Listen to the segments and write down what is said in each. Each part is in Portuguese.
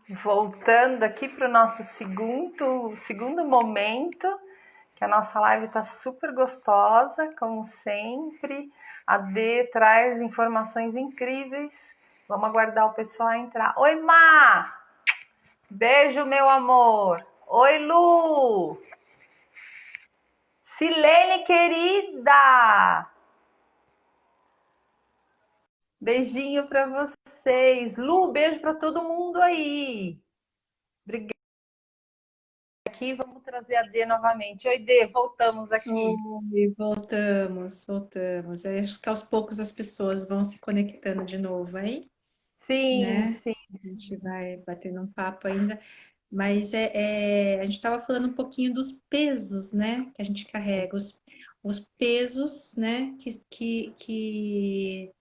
Voltando aqui para o nosso segundo momento, que a nossa live está super gostosa, como sempre. A Dê traz informações incríveis. Vamos aguardar o pessoal entrar. Oi, Má! Beijo, meu amor! Oi, Lu! Silene, querida! Beijinho para vocês. Lu, beijo para todo mundo aí. Obrigada. Aqui, vamos trazer a Dê novamente. Oi, Dê, voltamos aqui. Oi, voltamos. Aí, acho que aos poucos as pessoas vão se conectando de novo aí, Sim, né? sim. A gente vai batendo um papo ainda, mas a gente estava falando um pouquinho dos pesos, né? Que a gente carrega, os pesos, né? Que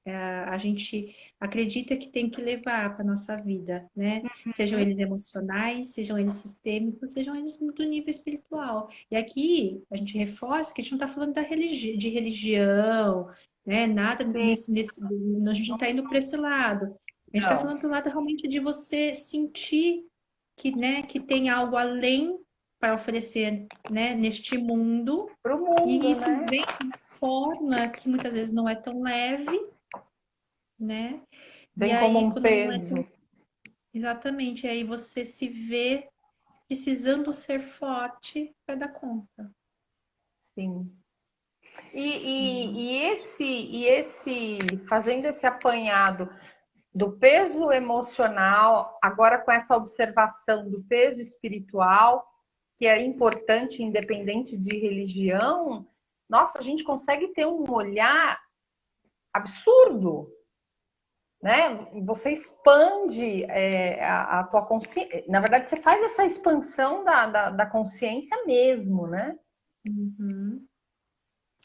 a gente acredita que tem que levar para nossa vida, né? Sejam eles emocionais, sejam eles sistêmicos, sejam eles do nível espiritual. E aqui a gente reforça que a gente não está falando de religião, né? Nada Sim, a gente não está indo para esse lado. A gente está não. falando do lado realmente de você sentir que, né, que tem algo além para oferecer, né, neste mundo, Para o e mundo, isso né? vem de uma forma que muitas vezes não é tão leve, né? E Vem como aí, um quando não é peso. tão... Exatamente, aí você se vê precisando ser forte para dar conta. Sim. E, Né? fazendo esse apanhado do peso emocional, agora com essa observação do peso espiritual, que é importante, independente de religião, nossa, a gente consegue ter um olhar absurdo, né? Você expande a tua consciência. Na verdade, você faz essa expansão da consciência mesmo, né? Uhum,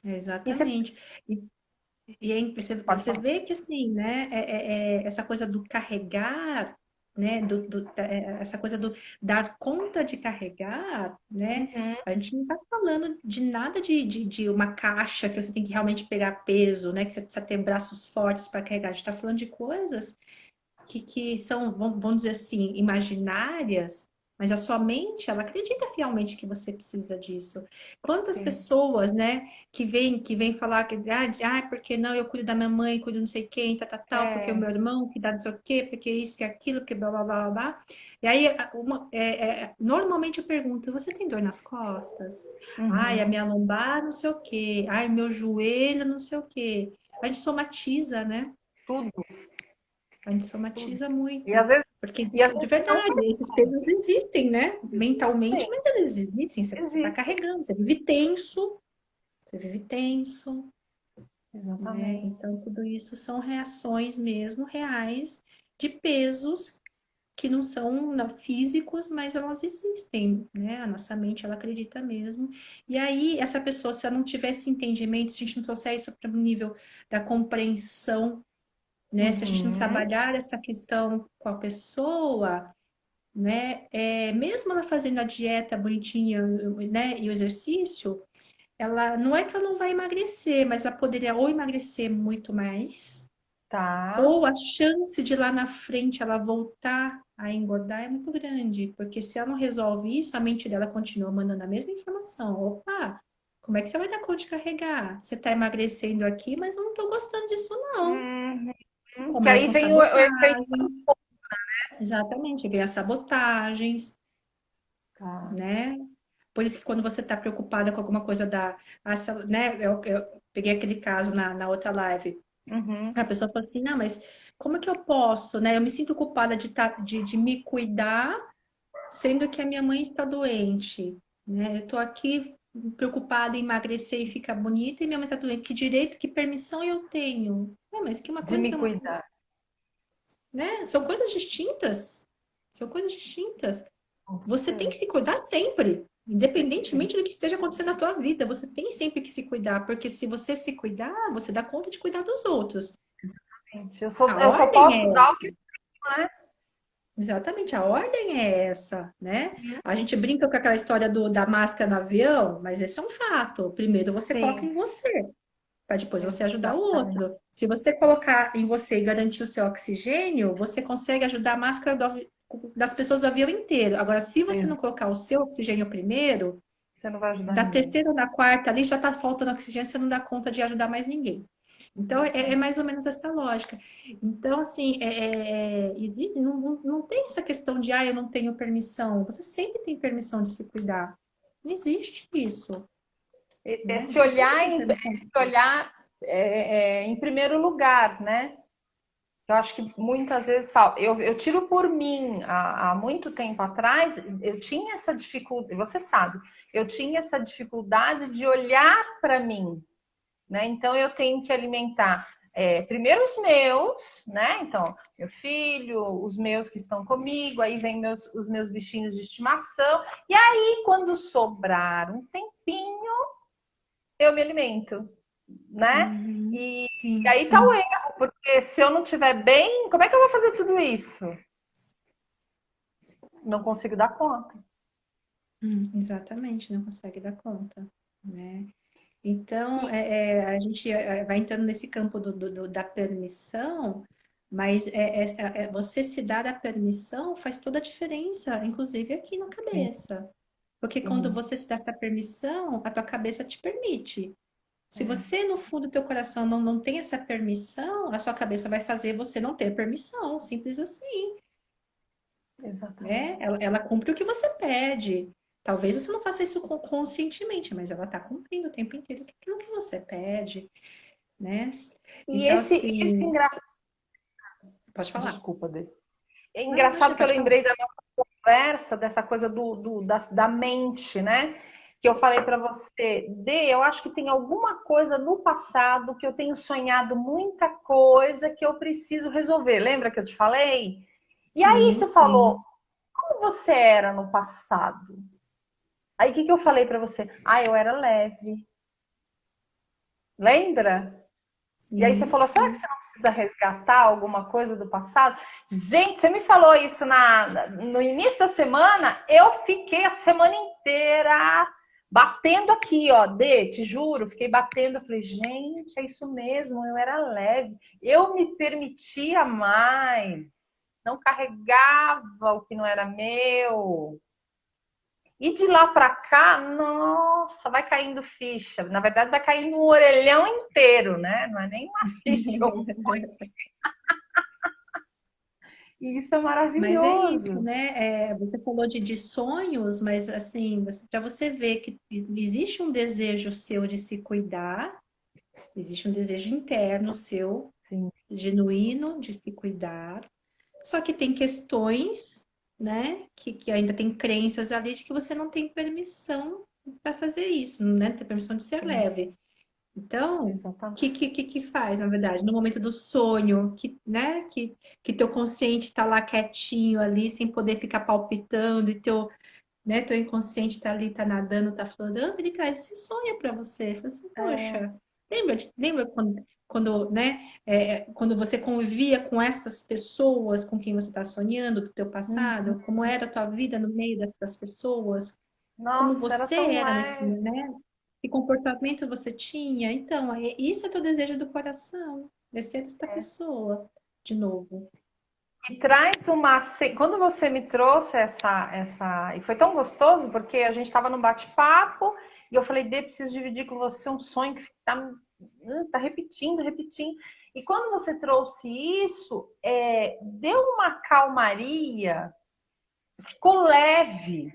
E você exatamente. E aí pode você falar. vê que assim, né, essa coisa do carregar, né, essa coisa do dar conta de carregar, né, Uhum. a gente não está falando de nada de uma caixa que você tem que realmente pegar peso, né, que você precisa ter braços fortes para carregar. A gente está falando de coisas que são, vamos dizer assim, imaginárias, mas a sua mente, ela acredita fielmente que você precisa disso. Quantas Sim. pessoas, né, que vem falar que, porque não, eu cuido da minha mãe, cuido não sei quem, tal, porque o É. meu irmão que dá não sei o quê, porque isso, que aquilo, que blá, blá, blá, blá, blá. E aí, normalmente eu pergunto, você tem dor nas costas? Ai, a Uhum. minha lombar, não sei o quê. Ai, meu joelho, não sei o quê. A gente somatiza, né? Tudo, A gente tudo. somatiza E às muito. vezes, Porque, e às de vezes não verdade, esses pesos existem, né? Mentalmente, existem. mas eles existem. Você está Existem. carregando, você vive tenso, né? Exatamente. Então, tudo isso são reações mesmo reais de pesos que não são físicos, mas elas existem, né? A nossa mente, ela acredita mesmo. E aí, essa pessoa, se ela não tivesse entendimento, se a gente não trouxer isso para o nível da compreensão, né? Se a gente não Uhum. trabalhar essa questão com a pessoa, né? Mesmo ela fazendo a dieta bonitinha, né? E o exercício, ela não é que ela não vai emagrecer, mas ela poderia ou emagrecer muito mais, Tá. ou a chance de lá na frente ela voltar a engordar é muito grande, porque se ela não resolve isso, a mente dela continua mandando a mesma informação. Opa, como é que você vai dar conta de carregar? Você está emagrecendo aqui, mas eu não estou gostando disso, não. Uhum. Que aí Começam vem o efeito. sabotagens. Exatamente, vem as sabotagens, Tá. né? Por isso que quando você está preocupada com alguma coisa né? Eu peguei aquele caso na outra live. Uhum. A pessoa falou assim, não, mas como é que eu posso, né? Eu me sinto culpada de me cuidar, sendo que a minha mãe está doente, né? Eu tô aqui preocupada em emagrecer e ficar bonita e minha mãe está doente. Que direito, que permissão eu tenho? Mas que uma De coisa me tem uma, cuidar. né? São coisas distintas. São coisas distintas. Com Você tem certeza. que se cuidar sempre, independentemente do que esteja acontecendo na tua vida. Você tem sempre que se cuidar, porque se você se cuidar, você dá conta de cuidar dos outros. A Eu só ordem posso é dar o que. essa. Exatamente, a ordem é essa, né? A gente brinca com aquela história da máscara no avião, mas esse é um fato. Primeiro você coloca Sim, em você, para depois você ajudar o exatamente. outro. Se você colocar em você e garantir o seu oxigênio, você consegue ajudar a máscara das pessoas do avião inteiro. Agora, se você É, não colocar o seu oxigênio primeiro, você não vai ajudar da ninguém. terceira ou da quarta ali já está faltando oxigênio, você não dá conta de ajudar mais ninguém. Então, é mais ou menos essa lógica. Então, assim, não tem essa questão de, eu não tenho permissão. Você sempre tem permissão de se cuidar. Não existe isso, né? Esse Você sempre olhar, tem permissão de esse se cuidar. olhar em primeiro lugar, né? Eu acho que muitas vezes falo, eu tiro por mim, há muito tempo atrás, eu tinha essa dificuldade, você sabe, eu tinha essa dificuldade de olhar para mim, né? Então eu tenho que alimentar primeiro os meus, né? Então, meu filho, os meus que estão comigo, aí vem os meus bichinhos de estimação, e aí quando sobrar um tempinho, eu me alimento, né? Uhum. E, e Sim, aí tá o sim. erro, porque se eu não estiver bem, como é que eu vou fazer tudo isso? Não consigo dar conta. Exatamente, não consegue dar conta, né? Então, a gente vai entrando nesse campo da permissão, mas você se dar a permissão faz toda a diferença, inclusive aqui na Sim, cabeça. Porque quando sim. você se dá essa permissão, a tua cabeça te permite. Se É, você, no fundo do teu coração, não tem essa permissão, a sua cabeça vai fazer você não ter permissão, simples assim, né? exatamente. Ela cumpre o que você pede. Talvez você não faça isso conscientemente, mas ela está cumprindo o tempo inteiro aquilo que você pede, né? E Então, esse assim, engraçado. pode falar. Desculpa, Dê. É Não, engraçado imagina, que eu pode falar. lembrei da nossa conversa, dessa coisa da mente, né? Que eu falei para você, Dê, eu acho que tem alguma coisa no passado que eu tenho sonhado muita coisa que eu preciso resolver. Lembra que eu te falei? E aí Sim, você falou, sim, como você era no passado? Aí o que eu falei para você? Eu era leve. Lembra? E aí você sim, falou, será que sim. você não precisa resgatar alguma coisa do passado? Gente, você me falou isso no início da semana, eu fiquei a semana inteira batendo aqui, ó, te juro, fiquei batendo, eu falei, gente, é isso mesmo, eu era leve, eu me permitia mais, não carregava o que não era meu. E de lá para cá, nossa, vai caindo ficha. Na verdade, vai caindo um orelhão inteiro, né? Não é nem uma ficha. E isso é Mas é isso, maravilhoso. né? Você falou de sonhos, mas assim, para você ver que existe um desejo seu de se cuidar, existe um desejo interno seu, Sim, genuíno, de se cuidar. Só que tem questões, né, que ainda tem crenças ali de que você não tem permissão para fazer isso, né? Tem permissão de ser sim, leve. Então, o que, exatamente. que, que que faz, na verdade? No momento do sonho, né, que teu consciente está lá quietinho ali, sem poder ficar palpitando, e teu inconsciente está ali, está nadando, está florando, ele traz esse sonho para você. Fala assim, É, poxa, lembra quando, né, quando você convivia com essas pessoas com quem você está sonhando, do teu uhum. passado? Como era a tua vida no meio dessas pessoas? Como Nossa, era você tão era nesse, leve. né? Que comportamento você tinha? Então, isso é teu desejo do coração, é ser esta pessoa de novo. E traz uma. Quando você me trouxe essa. E foi tão gostoso, porque a gente estava num bate-papo e eu falei, Dê, preciso dividir com você um sonho que tá repetindo, repetindo. E quando você trouxe isso, deu uma calmaria, ficou leve.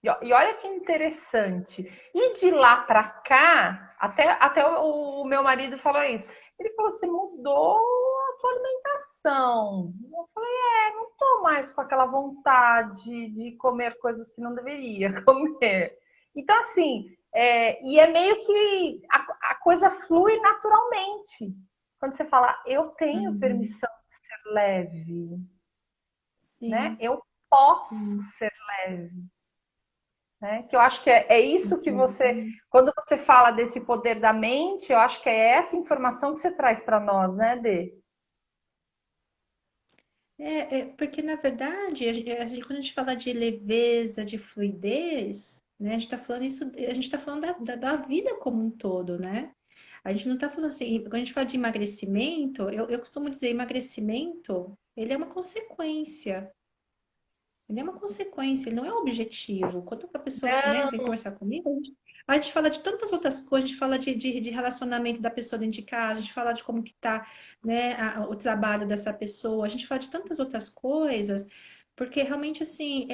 E olha que interessante. E de lá para cá, até o meu marido falou isso. Ele falou: você mudou a tua alimentação. Eu falei: não tô mais com aquela vontade de comer coisas que não deveria comer. Então, assim, e é meio que a coisa flui naturalmente. Quando você fala, eu tenho Uhum. permissão de ser leve, né? Sim, Eu posso sim, ser leve, né? Que eu acho que é isso que você, exatamente. quando você fala desse poder da mente, eu acho que é essa informação que você traz para nós, né, Dê? Porque, na verdade, quando a gente fala de leveza, de fluidez, né, a gente está falando isso, a gente está falando da vida como um todo, né? A gente não está falando assim, quando a gente fala de emagrecimento, eu costumo dizer, emagrecimento, ele é uma consequência. Ele é uma consequência, ele não é um objetivo. Quando a pessoa, né, vem Não, conversar comigo, a gente fala de tantas outras coisas, a gente fala de relacionamento da pessoa dentro de casa, a gente fala de como que tá, né, o trabalho dessa pessoa, a gente fala de tantas outras coisas, porque realmente, assim,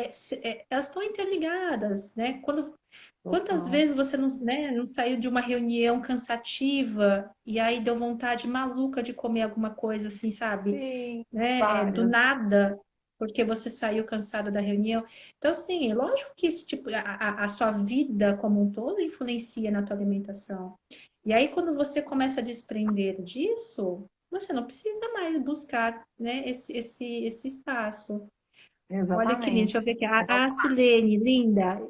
elas estão interligadas, né? Quantas total. vezes você não, né, não saiu de uma reunião cansativa e aí deu vontade maluca de comer alguma coisa assim, sabe? Sim, Né? Do vários. nada, porque você saiu cansada da reunião. Então, assim, é lógico que esse tipo, a sua vida como um todo influencia na tua alimentação. E aí, quando você começa a desprender disso, você não precisa mais buscar, né, esse espaço. Olha que lindo, deixa eu ver Exatamente. aqui. A Silene, linda.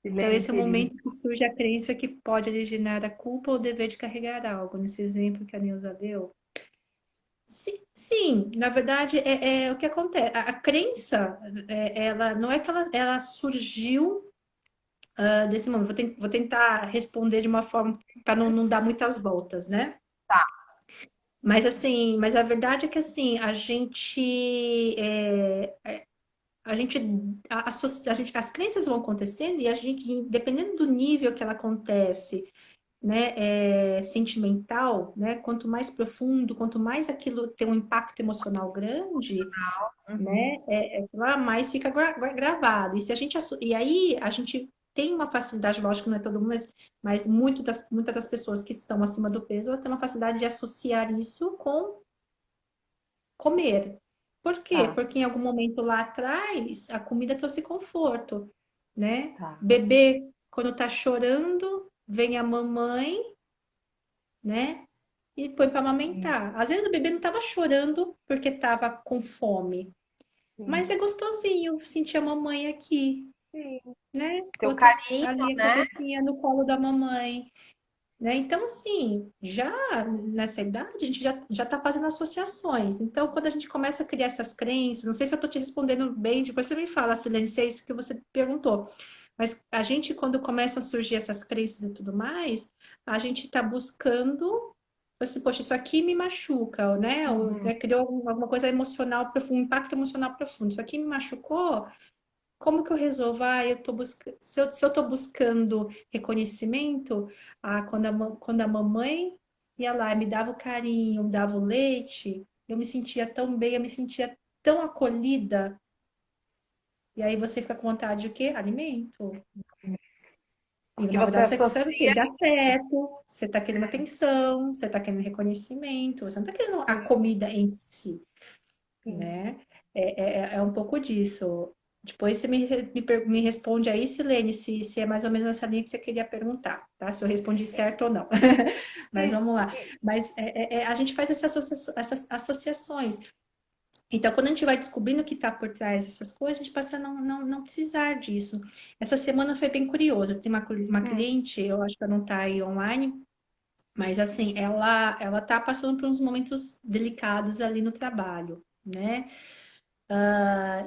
Então, Silene, esse é o querida. momento que surge a crença que pode originar a culpa ou o dever de carregar algo, nesse exemplo que a Neuza deu. Sim, sim, na verdade é o que acontece. A crença, ela não é que ela surgiu desse momento. Vou tentar responder de uma forma para não dar muitas voltas, né? Tá. Mas assim, mas a verdade é que assim, a gente, a gente, as crenças vão acontecendo e a gente, dependendo do nível que ela acontece, né, sentimental, né, quanto mais profundo, quanto mais aquilo tem um impacto emocional grande, Uhum. né, lá mais fica gravado. E se a gente, e aí a gente tem uma facilidade, lógico, não é todo mundo, mas muitas das pessoas que estão acima do peso, elas têm uma facilidade de associar isso com comer. Por quê? Tá, Porque em algum momento lá atrás a comida trouxe conforto, né? tá. Bebê, quando tá chorando, vem a mamãe, né? E põe para Sim, amamentar. Às vezes o bebê não estava chorando porque estava com fome, mas sim, é gostosinho sentir a mamãe aqui, sim. né? Teu Botar carinho, ali a né? cabecinha no colo da mamãe. Né? Então, assim, já nessa idade, a gente já está fazendo associações. Então, quando a gente começa a criar essas crenças, não sei se eu estou te respondendo bem, depois você me fala, Silene, se é isso que você perguntou. Mas a gente, quando começa a surgir essas crenças e tudo mais, a gente está buscando, assim, poxa, isso aqui me machuca, né? Ou, Uhum. né, criou alguma coisa emocional profunda, um impacto emocional profundo. Isso aqui me machucou, como que eu resolvo? Ah, eu tô buscando. Se eu tô buscando reconhecimento, quando a mamãe ia lá e me dava o carinho, me dava o leite, eu me sentia tão bem, eu me sentia tão acolhida. E aí você fica com vontade de o quê? Alimento. E Porque na você verdade você precisa o quê? associa. De afeto, você tá querendo atenção, você tá querendo reconhecimento, você não tá querendo a Sim, comida em si. sim. Né? É um pouco disso. Depois você me responde aí, Silene, se é mais ou menos essa linha que você queria perguntar, tá? Se eu respondi certo ou não. Mas E- vamos lá. e- Mas a gente faz essas associações. Então, quando a gente vai descobrindo o que está por trás dessas coisas, a gente passa a não precisar disso. Essa semana foi bem curiosa. Tem uma hum, cliente, eu acho que ela não está aí online, mas assim, ela tá passando por uns momentos delicados ali no trabalho, né?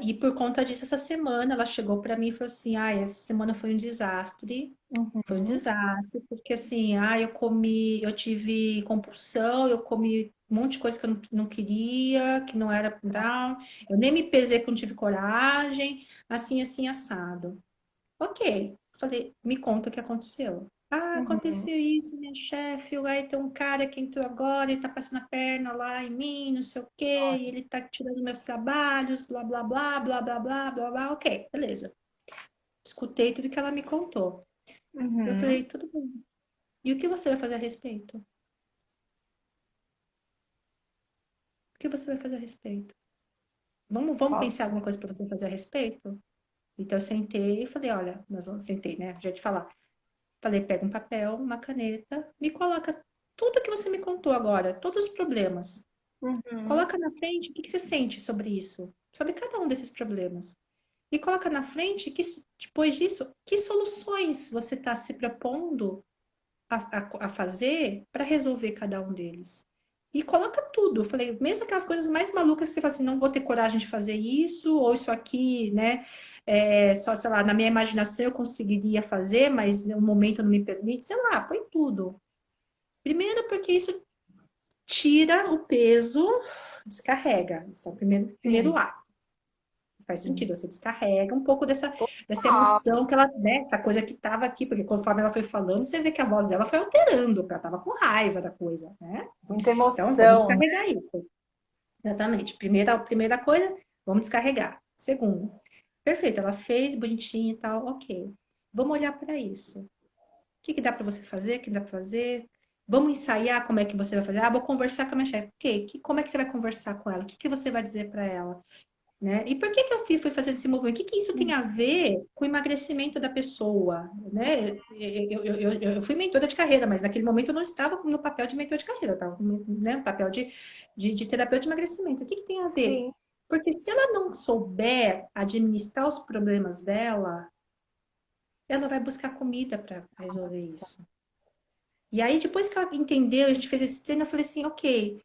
E por conta disso, essa semana ela chegou para mim e falou assim: ai, essa semana foi um desastre. Foi um uhum. desastre, porque assim, eu tive compulsão, eu comi um monte de coisa que eu não queria, que não era pra. Eu nem me pesei porque eu não tive coragem, assim, assado. Ok. Falei, me conta o que aconteceu. Ah, Uhum. aconteceu isso, minha chefe. Aí tem um cara que entrou agora e tá passando a perna lá em mim, não sei o quê, e ele tá tirando meus trabalhos, blá, blá, blá, blá, blá, blá, blá, blá. Ok, beleza. Escutei tudo que ela me contou. Eu Uhum. falei, tudo bem. E o que você vai fazer a respeito? O que você vai fazer a respeito? Vamos Qual- pensar alguma coisa para você fazer a respeito? Então eu sentei e falei, olha, sentei, né? Já te falar. Falei, pega um papel, uma caneta, me coloca tudo que você me contou agora, todos os problemas. Uhum. Coloca na frente o que que você sente sobre isso, sobre cada um desses problemas. E coloca na frente que depois disso, que soluções você está se propondo a fazer para resolver cada um deles. E coloca tudo. Eu falei, mesmo aquelas coisas mais malucas que você fala assim, não vou ter coragem de fazer isso, ou isso aqui, né? Só, sei lá, na minha imaginação eu conseguiria fazer, mas no momento não me permite, sei lá, põe tudo. Primeiro porque isso tira o peso, descarrega. Esse é o primeiro Sim, ato. Faz sim. sentido, você descarrega um pouco dessa Ah, emoção que ela, né, essa coisa que estava aqui, porque conforme ela foi falando, você vê que a voz dela foi alterando, porque ela estava com raiva da coisa, né? muita Então, vamos emoção, né? descarregar isso. Exatamente. Primeira coisa, vamos descarregar. Segundo, perfeito, ela fez bonitinho e tal, ok. Vamos olhar para isso. O que dá para você fazer? O que dá para fazer? Vamos ensaiar como é que você vai fazer? Ah, vou conversar com a minha chefe. Ok, como é que você vai conversar com ela? O que você vai dizer para ela? Né? E por que que eu fui fazer esse movimento? O que isso tem a ver com o emagrecimento da pessoa? Né? Eu fui mentora de carreira, mas naquele momento eu não estava no papel de mentor de carreira, eu estava no papel de terapeuta de emagrecimento. O que tem a ver? Sim. Porque se ela não souber administrar os problemas dela, ela vai buscar comida para resolver isso. E aí, depois que ela entendeu, a gente fez esse treino, eu falei assim, ok,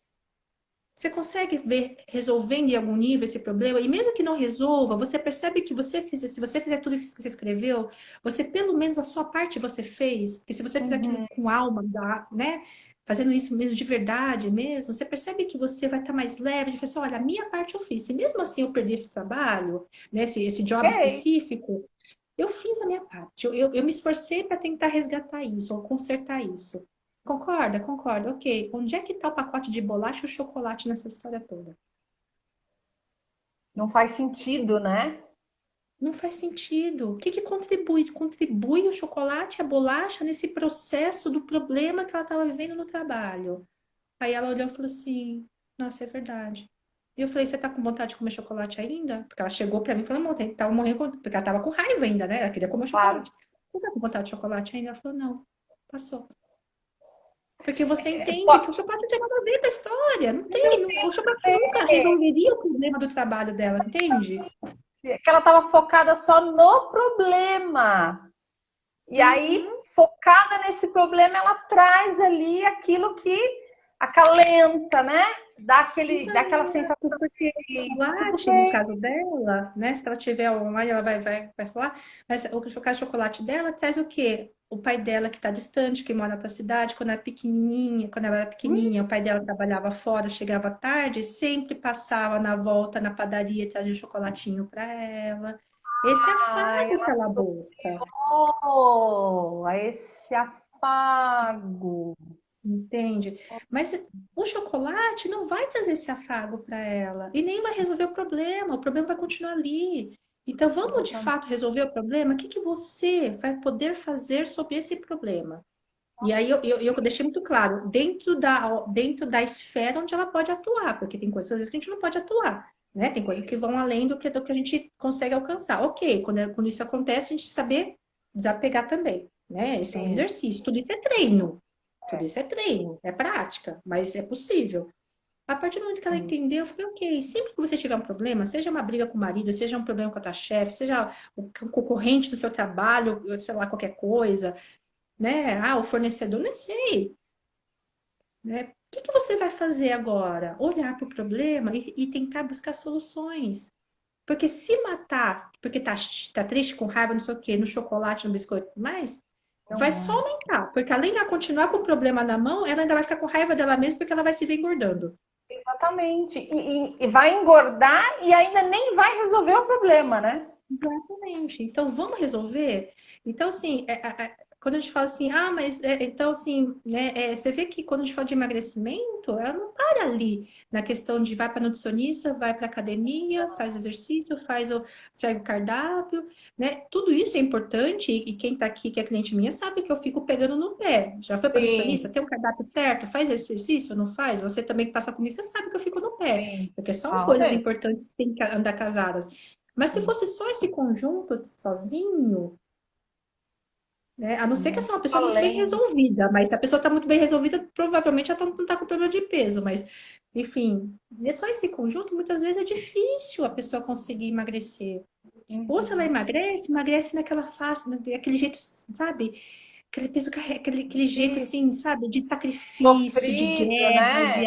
você consegue ver resolvendo em algum nível esse problema? E mesmo que não resolva, você percebe que se você fizer tudo isso que você escreveu, você pelo menos a sua parte você fez. E se você fizer aquilo Uhum. com alma, né? Fazendo isso mesmo de verdade mesmo, você percebe que você vai estar mais leve, de falar assim, olha, a minha parte eu fiz. Se mesmo assim eu perdi esse trabalho, né, esse job Ok. específico, eu fiz a minha parte. Eu me esforcei para tentar resgatar isso, ou consertar isso. Concorda? Concorda. Ok. Onde é que está o pacote de bolacha e o chocolate nessa história toda? Não faz sentido, né? Não faz sentido. O que que contribui? Contribui o chocolate e a bolacha nesse processo do problema que ela estava vivendo no trabalho. Aí ela olhou e falou assim: Nossa, é verdade. E eu falei: Você tá com vontade de comer chocolate ainda? Porque ela chegou pra mim e falou: Não, tava morrendo, porque ela tava com raiva ainda, né? Ela queria comer Claro. chocolate. Você tá com vontade de chocolate ainda? Ela falou: Não, passou. Porque você Pô, entende que o chocolate não tem nada a ver com a história. Não tem. não tem O chocolate a nunca ver. resolveria o problema do trabalho dela, entende? Que ela estava focada só no problema. E aí, Uhum, focada nesse problema, ela traz ali aquilo que acalenta, né? Dá aquela sensação exato, porque o de tá tudo chocolate, no bem. caso dela, né? Se ela tiver online, ela vai falar, mas o caso de chocolate dela traz o quê? O pai dela que está distante, que mora na outra cidade, quando ela era pequenininha, o pai dela trabalhava fora, chegava tarde, sempre passava na volta na padaria e trazia um chocolatinho para ela. Esse Ai, afago que ela ela busca. associou a esse afago. Entende? Mas o chocolate não vai trazer esse afago para ela e nem vai resolver o problema vai continuar ali. Então, vamos de Exatamente. fato resolver o problema? O que que você vai poder fazer sobre esse problema? E aí eu deixei muito claro, dentro da esfera onde ela pode atuar, porque tem coisas às vezes que a gente não pode atuar, né? Tem coisas que vão além do que a gente consegue alcançar. Ok, quando isso acontece, a gente saber desapegar também, né? Esse é um Sim. exercício, tudo isso é treino. Tudo isso é treino, é prática, mas é possível. A partir do momento que ela Sim. entendeu, eu falei, ok, sempre que você tiver um problema, seja uma briga com o marido, seja um problema com a tua chefe, seja o concorrente do seu trabalho, sei lá, qualquer coisa, né? Ah, o fornecedor, não sei, né? O que que você vai fazer agora? Olhar para o problema e tentar buscar soluções. Porque se matar, porque tá triste, com raiva, não sei o quê, no chocolate, no biscoito e tudo mais, vai só Não, aumentar. Porque além de ela continuar com o problema na mão, ela ainda vai ficar com raiva dela mesma porque ela vai se ver engordando. exatamente. E vai engordar e ainda nem vai resolver o problema, né? Exatamente. Então, vamos resolver? Então, assim, quando a gente fala assim, ah, mas então, assim, né, você vê que quando a gente fala de emagrecimento, ela não para ali na questão de vai para nutricionista, vai para academia, faz exercício, segue o cardápio, né? Tudo isso é importante e quem está aqui, que é cliente minha, sabe que eu fico pegando no pé. Já foi para nutricionista? Sim, Tem um cardápio certo? Faz exercício ou não faz? Você também que passa comigo, você sabe que eu fico no pé, sim. porque são Fala coisas mesmo. importantes que tem que andar casadas. Mas se Sim. fosse só esse conjunto sozinho, né? A não ser que Muito seja uma pessoa muito bem além. resolvida, mas se a pessoa está muito bem resolvida, provavelmente ela não está com problema de peso, mas, enfim, é só esse conjunto, muitas vezes é difícil a pessoa conseguir emagrecer. Ou se ela Uhum. emagrece, emagrece naquela face, aquele jeito, sabe? Aquele aquele jeito assim, Isso. sabe? De sacrifício, de Sofrido, guerra, né?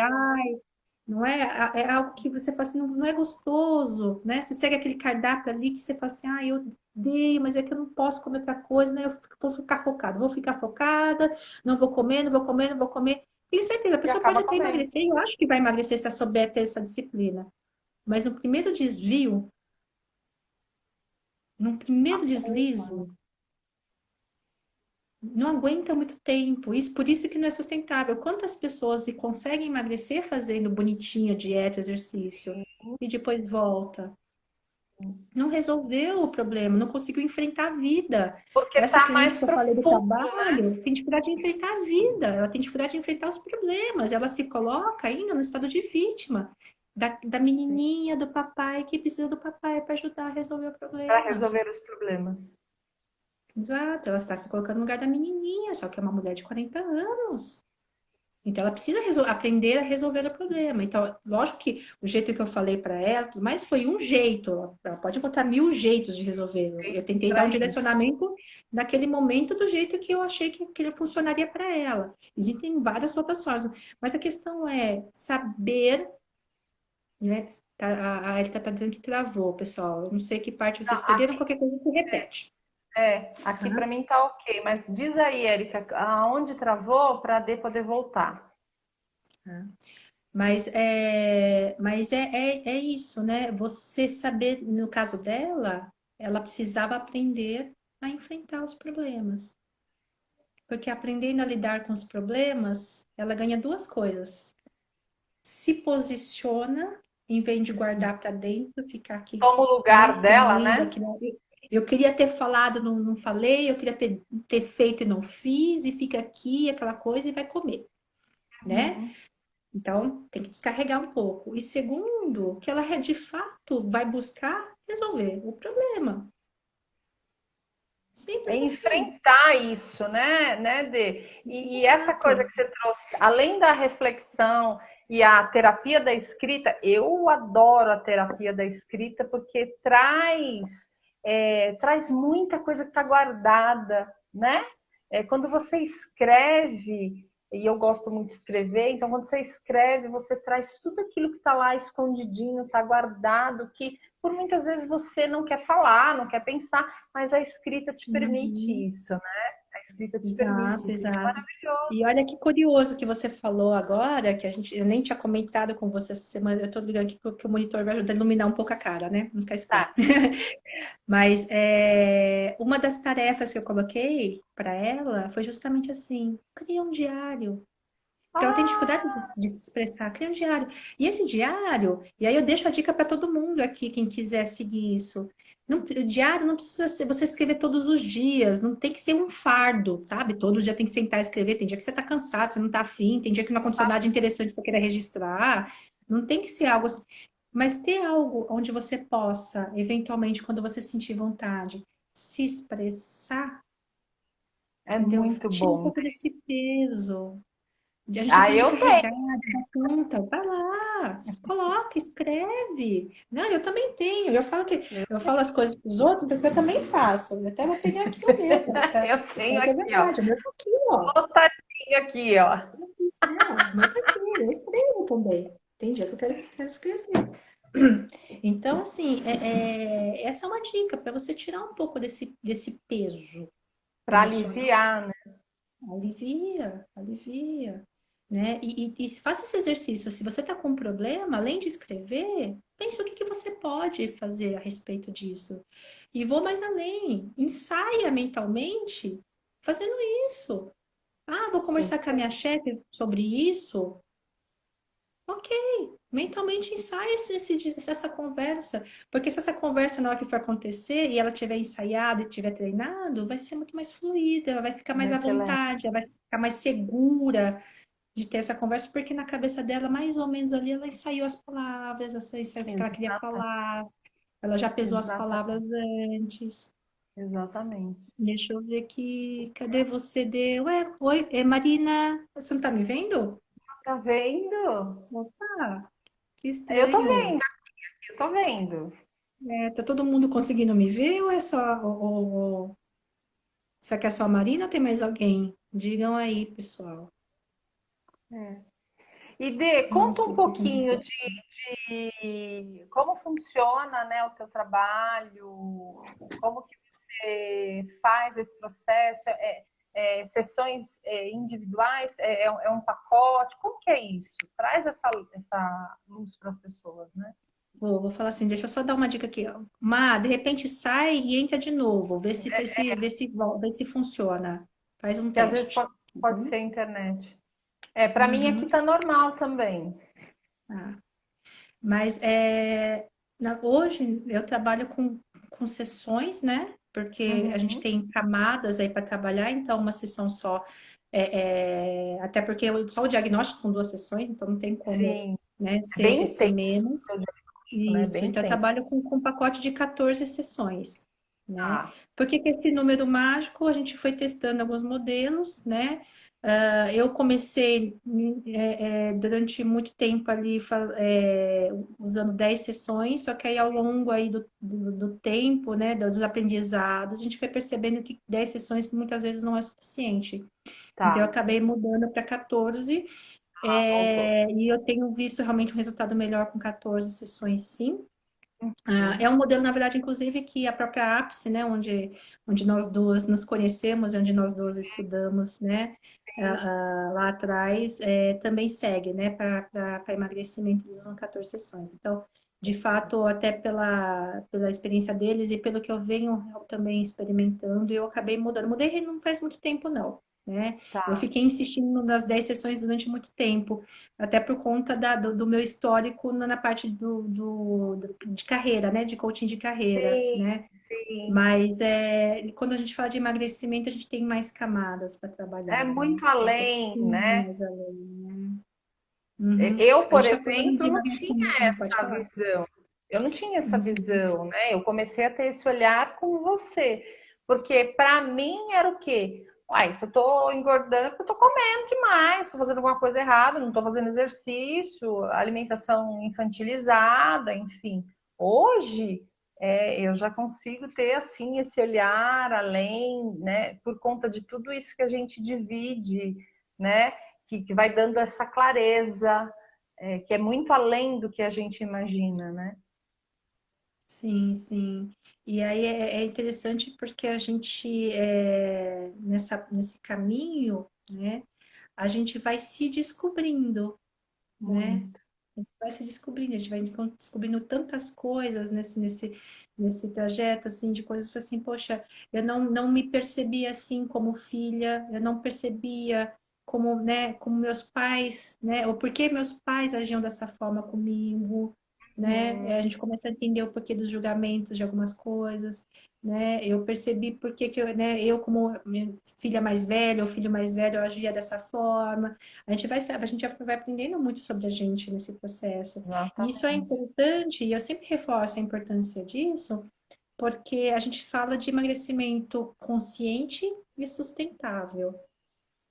Não é, é algo que você fala assim, não, não é gostoso, né? Você segue aquele cardápio ali que você fala assim, ah, eu odeio, mas é que eu não posso comer outra coisa, né? Eu vou ficar focada, vou ficar focada, não vou comer, não vou comer, não vou comer. Tenho certeza, a E pessoa pode acaba até comendo. emagrecer, e eu acho que vai emagrecer se ela souber ter essa disciplina. Mas no primeiro deslize, não aguenta muito tempo. Isso, por isso que não é sustentável. Quantas pessoas que conseguem emagrecer fazendo bonitinho dieta, exercício, e depois volta? Não resolveu o problema, não conseguiu enfrentar a vida. Porque Essa tá mais cliente que eu falei do profundo, né? trabalho tem dificuldade de enfrentar a vida, ela tem dificuldade de enfrentar os problemas, ela se coloca ainda no estado de vítima da menininha, do papai que precisa do papai para ajudar a resolver o Para problema. resolver os problemas. Exato, ela está se colocando no lugar da menininha, só que é uma mulher de 40 anos. Então, ela precisa aprender a resolver o problema. Então, lógico que o jeito que eu falei para ela, tudo mais, foi um jeito. Ela pode botar 1000 jeitos de resolver. Eu tentei dar Para um isso. direcionamento naquele momento do jeito que eu achei que funcionaria para ela. Existem várias outras formas. Mas a questão é saber, né? A Erika está dizendo que travou, pessoal. Eu não sei que parte Não, vocês perderam, qualquer coisa que repete. aqui Tá? para mim tá ok, mas diz aí, Érica, aonde travou para poder voltar. Tá? É isso, né? Você saber, no caso dela, ela precisava aprender a enfrentar os problemas. Porque aprendendo a lidar com os problemas, ela ganha duas coisas. Se posiciona, em vez de guardar para dentro, ficar aqui, Toma o né, lugar dela, remoendo né? aquilo. Eu queria ter falado, não, não falei, eu queria ter feito e não fiz, e fica aqui aquela coisa e vai comer, né? Uhum. Então, tem que descarregar um pouco. E segundo, que ela de fato vai buscar resolver o problema. É Simples assim. enfrentar isso, né, Dê? E essa coisa Exato. que você trouxe, além da reflexão e a terapia da escrita, eu adoro a terapia da escrita porque traz muita coisa que está guardada, né? Quando você escreve, e eu gosto muito de escrever, então quando você escreve, você traz tudo aquilo que está lá escondidinho, está guardado, que por muitas vezes você não quer falar, não quer pensar, mas a escrita te permite Uhum. isso, né? A escrita te permite Exato, isso. Isso é exato. maravilhoso. E olha que curioso que você falou agora, que eu nem tinha comentado com você essa semana, eu tô ligando aqui porque o monitor vai ajudar a iluminar um pouco a cara, né? Não ficar escuro. Tá. Mas uma das tarefas que eu coloquei para ela foi justamente assim: cria um diário. Porque ela tem dificuldade Ah, de se expressar, cria um diário. E esse diário, e aí eu deixo a dica para todo mundo aqui, quem quiser seguir isso. O diário não precisa ser você escrever todos os dias, não tem que ser um fardo, sabe? Todo dia tem que sentar e escrever. Tem dia que você está cansado, você não está afim, tem dia que não aconteceu nada interessante que você queira registrar. Não tem que ser algo assim. Mas ter algo onde você possa, eventualmente, quando você sentir vontade, se expressar, é entendeu? muito Tira um bom. pouco desse peso. A gente está Ah, falando de eu tenho. carregar, de conta. Vai lá, coloca, escreve. Não, eu também tenho. Eu falo as coisas para os outros porque eu também faço. Eu até vou pegar aqui o meu. Eu tenho É aqui, ó. verdade, o meu tá aqui, ó. Lotadinho aqui, ó. Não, o meu tá aqui, eu escrevo também. Tem dia que eu quero escrever. Então, assim, essa é uma dica para você tirar um pouco desse peso Para emocional. aliviar, né? Alivia, alivia, né? E faça esse exercício. Se você está com um problema, além de escrever, pense o que que você pode fazer a respeito disso. E vou mais além. Ensaia mentalmente fazendo isso. Ah, vou conversar com a minha chefe sobre isso. Ok, mentalmente ensaia essa conversa. Porque se essa conversa, na hora que for acontecer, e ela tiver ensaiado e tiver treinado, vai ser muito mais fluida, ela vai ficar mais Vai à ser leve. vontade, ela vai ficar mais segura de ter essa conversa, porque na cabeça dela, mais ou menos ali, ela ensaiou as palavras, ela ensaiou o que ela queria Exata, falar, ela já pesou as exatamente, palavras antes. exatamente. Deixa eu ver aqui, cadê você? Ué, oi, Marina, você não tá me vendo? Tá vendo? Opa, que Eu tô estranho. vendo, eu tô vendo. Tá todo mundo conseguindo me ver ou é só será que é só a Marina ou tem mais alguém? Digam aí, pessoal. É. E Dê, Não conta um sei o que pouquinho aconteceu. de como funciona, né, o teu trabalho, como que você faz esse processo, sessões individuais, é um pacote, como que é isso? Traz essa luz para as pessoas, né? Vou falar assim, deixa eu só dar uma dica aqui, ó. De repente sai e entra de novo, vê se funciona. Faz um Que às vezes teste. pode Uhum. ser a internet. Para mim aqui Uhum. tá normal também. Tá. Mas hoje eu trabalho com sessões, né? Porque a gente Uhum. tem camadas aí para trabalhar, então uma sessão só, até porque só o diagnóstico são 2 sessões, então não tem como, Sim, né, é bem ser intenso o menos. seu diagnóstico, né? Isso, Bem então eu intenso. trabalho com um pacote de 14 sessões, né? Ah, Por que que esse número mágico? A gente foi testando alguns modelos, né? Eu comecei durante muito tempo ali usando 10 sessões, só que aí ao longo aí do tempo, né, dos aprendizados, a gente foi percebendo que 10 sessões muitas vezes não é suficiente. Então eu tá. acabei mudando para 14 Voltou. e eu tenho visto realmente um resultado melhor com 14 sessões, sim. É Uhum. um modelo, na verdade, inclusive, que a própria ápice, né, onde nós duas nos conhecemos, onde nós duas estudamos, né, lá atrás, também segue, né, para emagrecimento, eles usam 14 sessões. Então, de fato, até pela experiência deles e pelo que eu venho também experimentando, eu acabei mudando. Mudei não faz muito tempo, não, né? Eu Tá. fiquei insistindo nas 10 sessões durante muito tempo, até por conta do meu histórico na parte de carreira, né? De coaching de carreira, Sim, né? sim. Mas quando a gente fala de emagrecimento, a gente tem mais camadas para É trabalhar, né? muito É um além, pouquinho né? mais além, né? Uhum. Eu, A por gente está falando exemplo, de não tinha emagrecimento, pode essa falar. visão. Eu não tinha essa Uhum. visão, né? Eu comecei a ter esse olhar com você, porque para mim era o quê? Uai, se eu tô engordando, é porque eu tô comendo demais, tô fazendo alguma coisa errada, não tô fazendo exercício, alimentação infantilizada, enfim. Hoje, eu já consigo ter assim esse olhar além, né? Por conta de tudo isso que a gente divide, né? Que vai dando essa clareza, que é muito além do que a gente imagina, né? Sim, sim. E aí é interessante porque a gente, nesse caminho, né? A gente vai se descobrindo, né? Muito. A gente vai se descobrindo, a gente vai descobrindo tantas coisas nesse trajeto, assim, de coisas que, assim, poxa, eu não me percebia assim como filha, eu não percebia como, né, como meus pais, né, ou por que meus pais agiam dessa forma comigo, né, Hum, a gente começa a entender o porquê dos julgamentos de algumas coisas, né, eu percebi por que que eu, né, eu como minha filha mais velha ou filho mais velho, eu agia dessa forma, a gente vai aprendendo muito sobre a gente nesse processo. E isso é exatamente. importante, e eu sempre reforço a importância disso, porque a gente fala de emagrecimento consciente e sustentável,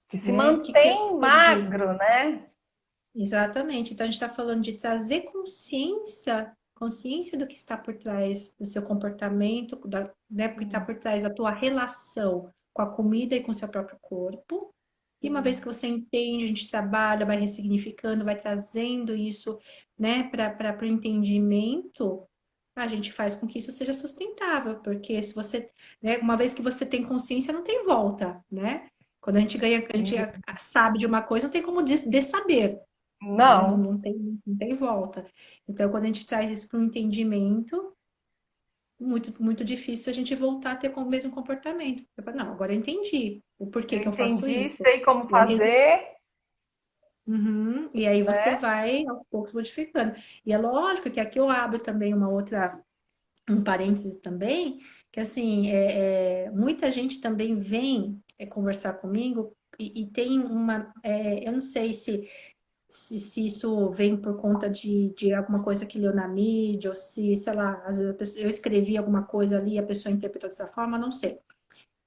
Que se né? O que que isso mantém quer dizer? magro, né? Exatamente. Então, a gente está falando de trazer consciência do que está por trás do seu comportamento, né? Porque está Sim, por trás da tua relação com a comida e com o seu próprio corpo. E uma vez sim. que você entende, a gente trabalha, vai ressignificando, vai trazendo isso, né, para o entendimento, a gente faz com que isso seja sustentável, porque se você, né, uma vez que você tem consciência, não tem volta, né? Quando a gente sabe de uma coisa, não tem como dessaber, né? Não, Não tem volta. Então, quando a gente traz isso para um entendimento, muito difícil a gente voltar a ter o mesmo comportamento. Eu falo, não, agora eu entendi o porquê eu que eu faço entendi, isso. sei como E aí, fazer, uhum, e aí você né? vai aos poucos modificando. E é lógico que aqui eu abro também um parênteses também, que assim, muita gente também vem conversar comigo e tem eu não sei se isso vem por conta de alguma coisa que leu na mídia, ou se, sei lá, às vezes eu escrevi alguma coisa ali e a pessoa interpretou dessa forma, não sei.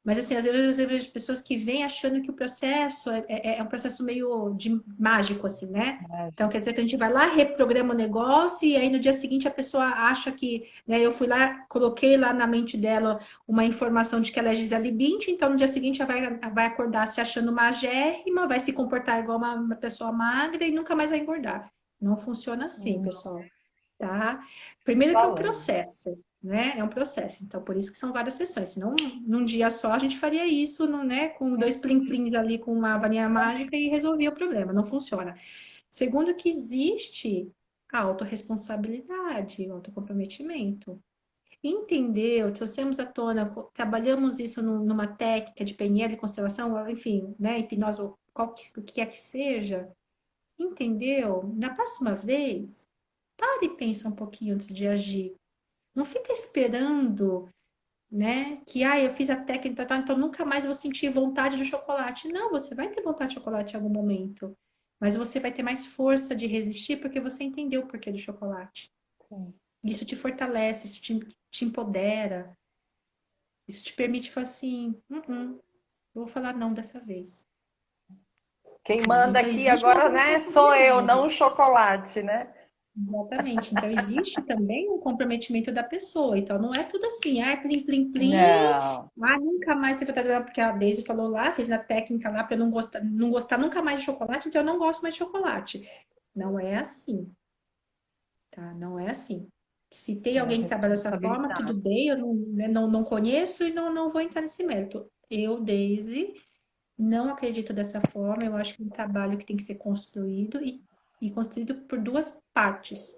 Mas, assim, às vezes eu vejo pessoas que vêm achando que o processo é um processo meio de mágico, assim, né? Então, quer dizer que a gente vai lá, reprograma o negócio, e aí no dia seguinte a pessoa acha que, né, eu fui lá, coloquei lá na mente dela uma informação de que ela é Gisele Bündchen, então no dia seguinte ela vai acordar se achando magérrima, vai se comportar igual uma pessoa magra e nunca mais vai engordar. Não funciona assim, pessoal, tá? Primeiro que é um Falando. processo, né? É um processo. Então, por isso que são várias sessões. Senão, num dia só, a gente faria isso, né? Com dois plim-plins ali, com uma varinha mágica e resolvia o problema. Não funciona. Segundo que existe a autorresponsabilidade, o autocomprometimento. Entendeu? Trouxemos à tona, trabalhamos isso numa técnica de PNL, constelação, enfim, né? Hipnose, o que quer que seja. Entendeu? Na próxima vez, para e pensa um pouquinho antes de agir. Não fica esperando, né? Que, eu fiz a técnica, tá, então nunca mais vou sentir vontade de chocolate. Não, você vai ter vontade de chocolate em algum momento. Mas você vai ter mais força de resistir porque você entendeu o porquê do chocolate. Sim. Isso te fortalece, isso te empodera. Isso te permite falar assim, eu vou falar não dessa vez. Quem Né? manda Então aqui existe uma agora, né, sou eu, não responsabilidade. o chocolate, né? Exatamente. Então, existe também um comprometimento da pessoa. Então, não é tudo assim, plim, plim, plim, Não. nunca mais você vai estar porque a Daisy falou lá, fez na técnica lá para eu não gostar nunca mais de chocolate, então eu não gosto mais de chocolate. Não é assim, tá? Não é assim. Se tem É alguém que trabalha dessa forma, tudo responsabilidade. bem, eu não, né, não conheço e não vou entrar nesse mérito. Eu, Daisy, não acredito dessa forma, eu acho que é um trabalho que tem que ser construído e construído por duas partes,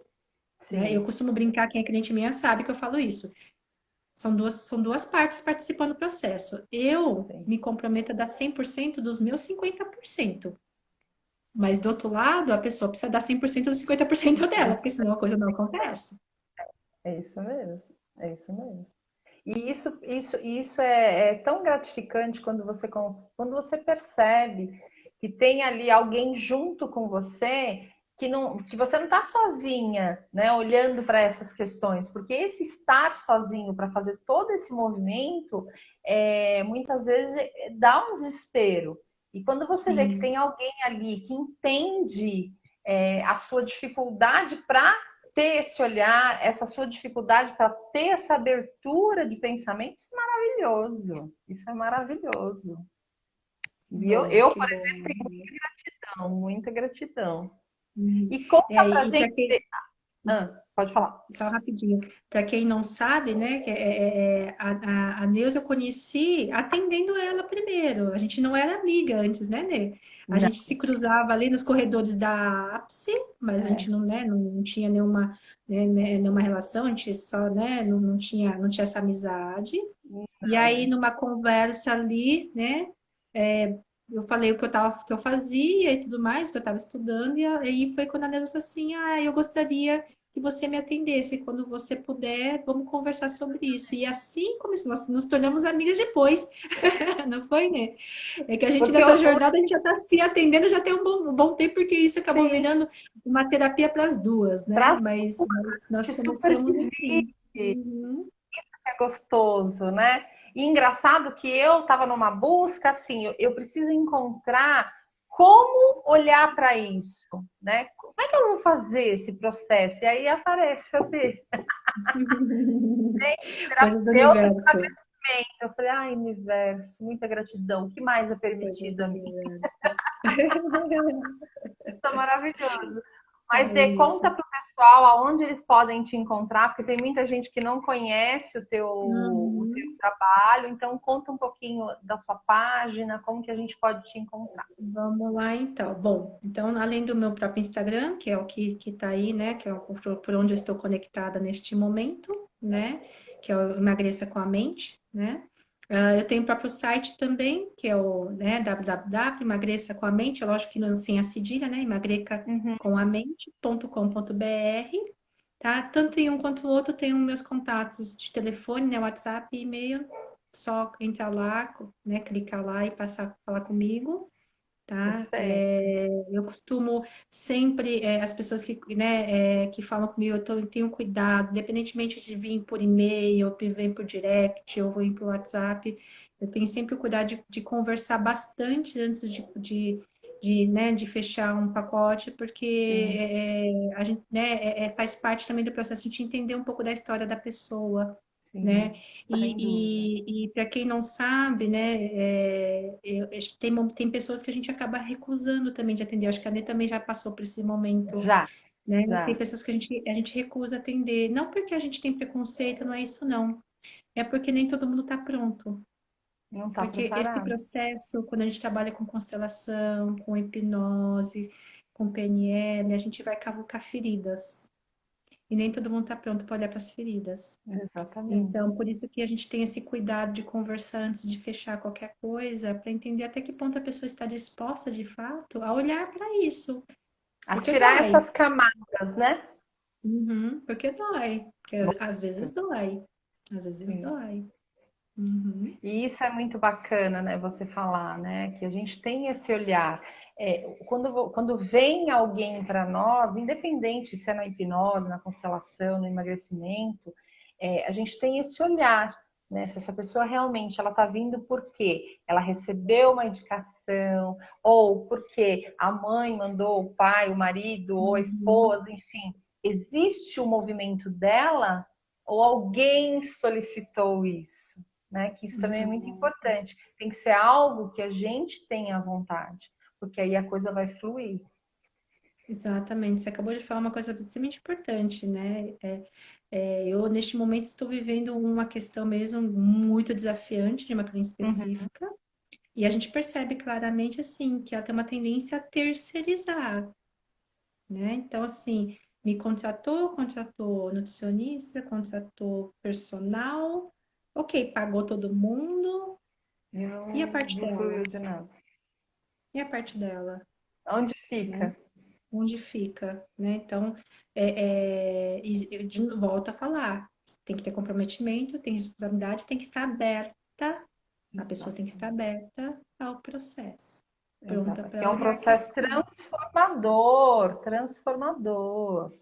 né? Eu Sim, costumo brincar, quem é cliente minha sabe que eu falo isso. São duas partes participando do processo. Eu sim. me comprometo a dar 100% dos meus 50%. Mas do outro lado, a pessoa precisa dar 100% dos 50% dela, porque senão a coisa não acontece. É isso mesmo. É isso mesmo. E isso é tão gratificante quando você percebe que tem ali alguém junto com você, que você não está sozinha, né, olhando para essas questões, porque esse estar sozinho para fazer todo esse movimento, muitas vezes dá um desespero. E quando você vê que Sim, tem alguém ali que entende a sua dificuldade para ter esse olhar, essa sua dificuldade para ter essa abertura de pensamento, isso é maravilhoso. Isso é maravilhoso. E que por bom. exemplo, tenho muita gratidão. Uhum. E conta pra E para gente. quem, Pode falar. só rapidinho, para quem não sabe, né, a Neuza eu conheci atendendo ela primeiro. A gente não era amiga antes, né, Nê? A Não, gente se cruzava ali nos corredores da APSE, mas a é, gente não, né, não tinha nenhuma relação, a gente só, né, não tinha essa amizade. E aí, não. numa conversa ali, né, eu falei que eu fazia e tudo mais, que eu estava estudando, e aí foi quando a Neuza falou assim, eu gostaria que você me atendesse. Quando você puder, vamos conversar sobre isso. E assim começamos, nós nos tornamos amigas depois, não foi, né? É que a gente, Porque nessa jornada, a gente já está se atendendo já tem um bom tempo, porque isso acabou sim, virando uma terapia para as duas, né? traz Mas nós super começamos divide, assim. Uhum. é gostoso, né? E engraçado que eu estava numa busca, assim, eu preciso encontrar como olhar para isso, né? Como é que eu vou fazer esse processo? E aí aparece a Coisa do terapeuta de universo. emagrecimento. Eu falei, ai, universo, muita gratidão. O que mais é Coisa permitido do a mim? universo. Isso é maravilhoso. Mas É Dê, conta isso. para o pessoal aonde eles podem te encontrar, porque tem muita gente que não conhece o teu Uhum. trabalho, então conta um pouquinho da sua página, como que a gente pode te encontrar. Vamos lá, então. Bom, então, além do meu próprio Instagram, que é o que está aí, né, que é por onde eu estou conectada neste momento, né, que é o Emagreça com a Mente, né. Eu tenho o próprio site também, que é o, né, www, emagreça com a mente, lógico que não sem a cedilha, né, Uhum. emagrecacomamente.com.br, tá? Tanto em um quanto o outro tenho meus contatos de telefone, né, WhatsApp e e-mail, só entrar lá, né, clicar lá e passar a falar comigo. tá? Perfeito. Eu costumo sempre, as pessoas que, né, que falam comigo, eu tenho cuidado, independentemente de vir por e-mail, ou vir por direct, ou vir por WhatsApp, eu tenho sempre o cuidado de conversar bastante antes né, de fechar um pacote, porque Sim, a gente, né, faz parte também do processo de a gente entender um pouco da história da pessoa, sim, né? sem dúvida. E para quem não sabe, né, tem pessoas que a gente acaba recusando também de atender. Acho que a Nê também já passou por esse momento, Já, né? Tem já. pessoas que a gente recusa atender. Não porque a gente tem preconceito, não é isso, não. É porque nem todo mundo está pronto. Não está Porque esse preparado. processo, quando a gente trabalha com constelação, com hipnose, com PNL, a gente vai cavucar feridas. E nem todo mundo está pronto para olhar para as feridas. Exatamente. Então, por isso que a gente tem esse cuidado de conversar antes de fechar qualquer coisa, para entender até que ponto a pessoa está disposta, de fato, a olhar para isso. A Porque tirar dói. essas camadas, né? Uhum, porque dói. Porque às vezes dói. Às vezes Sim. dói. Uhum, E isso é muito bacana, né? Você falar, né? Que a gente tem esse olhar. Quando vem alguém para nós, independente se é na hipnose, na constelação, no emagrecimento, a gente tem esse olhar, né? Se essa pessoa realmente ela está vindo porque ela recebeu uma indicação, ou porque a mãe mandou, o pai, o marido, ou a uhum, esposa, enfim, existe o movimento dela, ou alguém solicitou isso, né? Que isso também é muito exato. importante. Tem que ser algo que a gente tenha vontade, porque aí a coisa vai fluir. Exatamente. Você acabou de falar uma coisa extremamente importante, né? Eu, neste momento, estou vivendo uma questão mesmo muito desafiante de uma cliente Uhum. específica. E a gente percebe claramente, assim, que ela tem uma tendência a terceirizar, né? Então, assim, me contratou nutricionista, contratou personal, ok, pagou todo mundo, E e a não parte fluiu dela? de nada. E a parte dela, Onde né? fica? Onde fica, né? Então, volto a falar, tem que ter comprometimento, tem responsabilidade, tem que estar aberta, a pessoa tem que Exato, estar aberta ao processo, pronta exato. Que é para um olhar processo questões. transformador, transformador.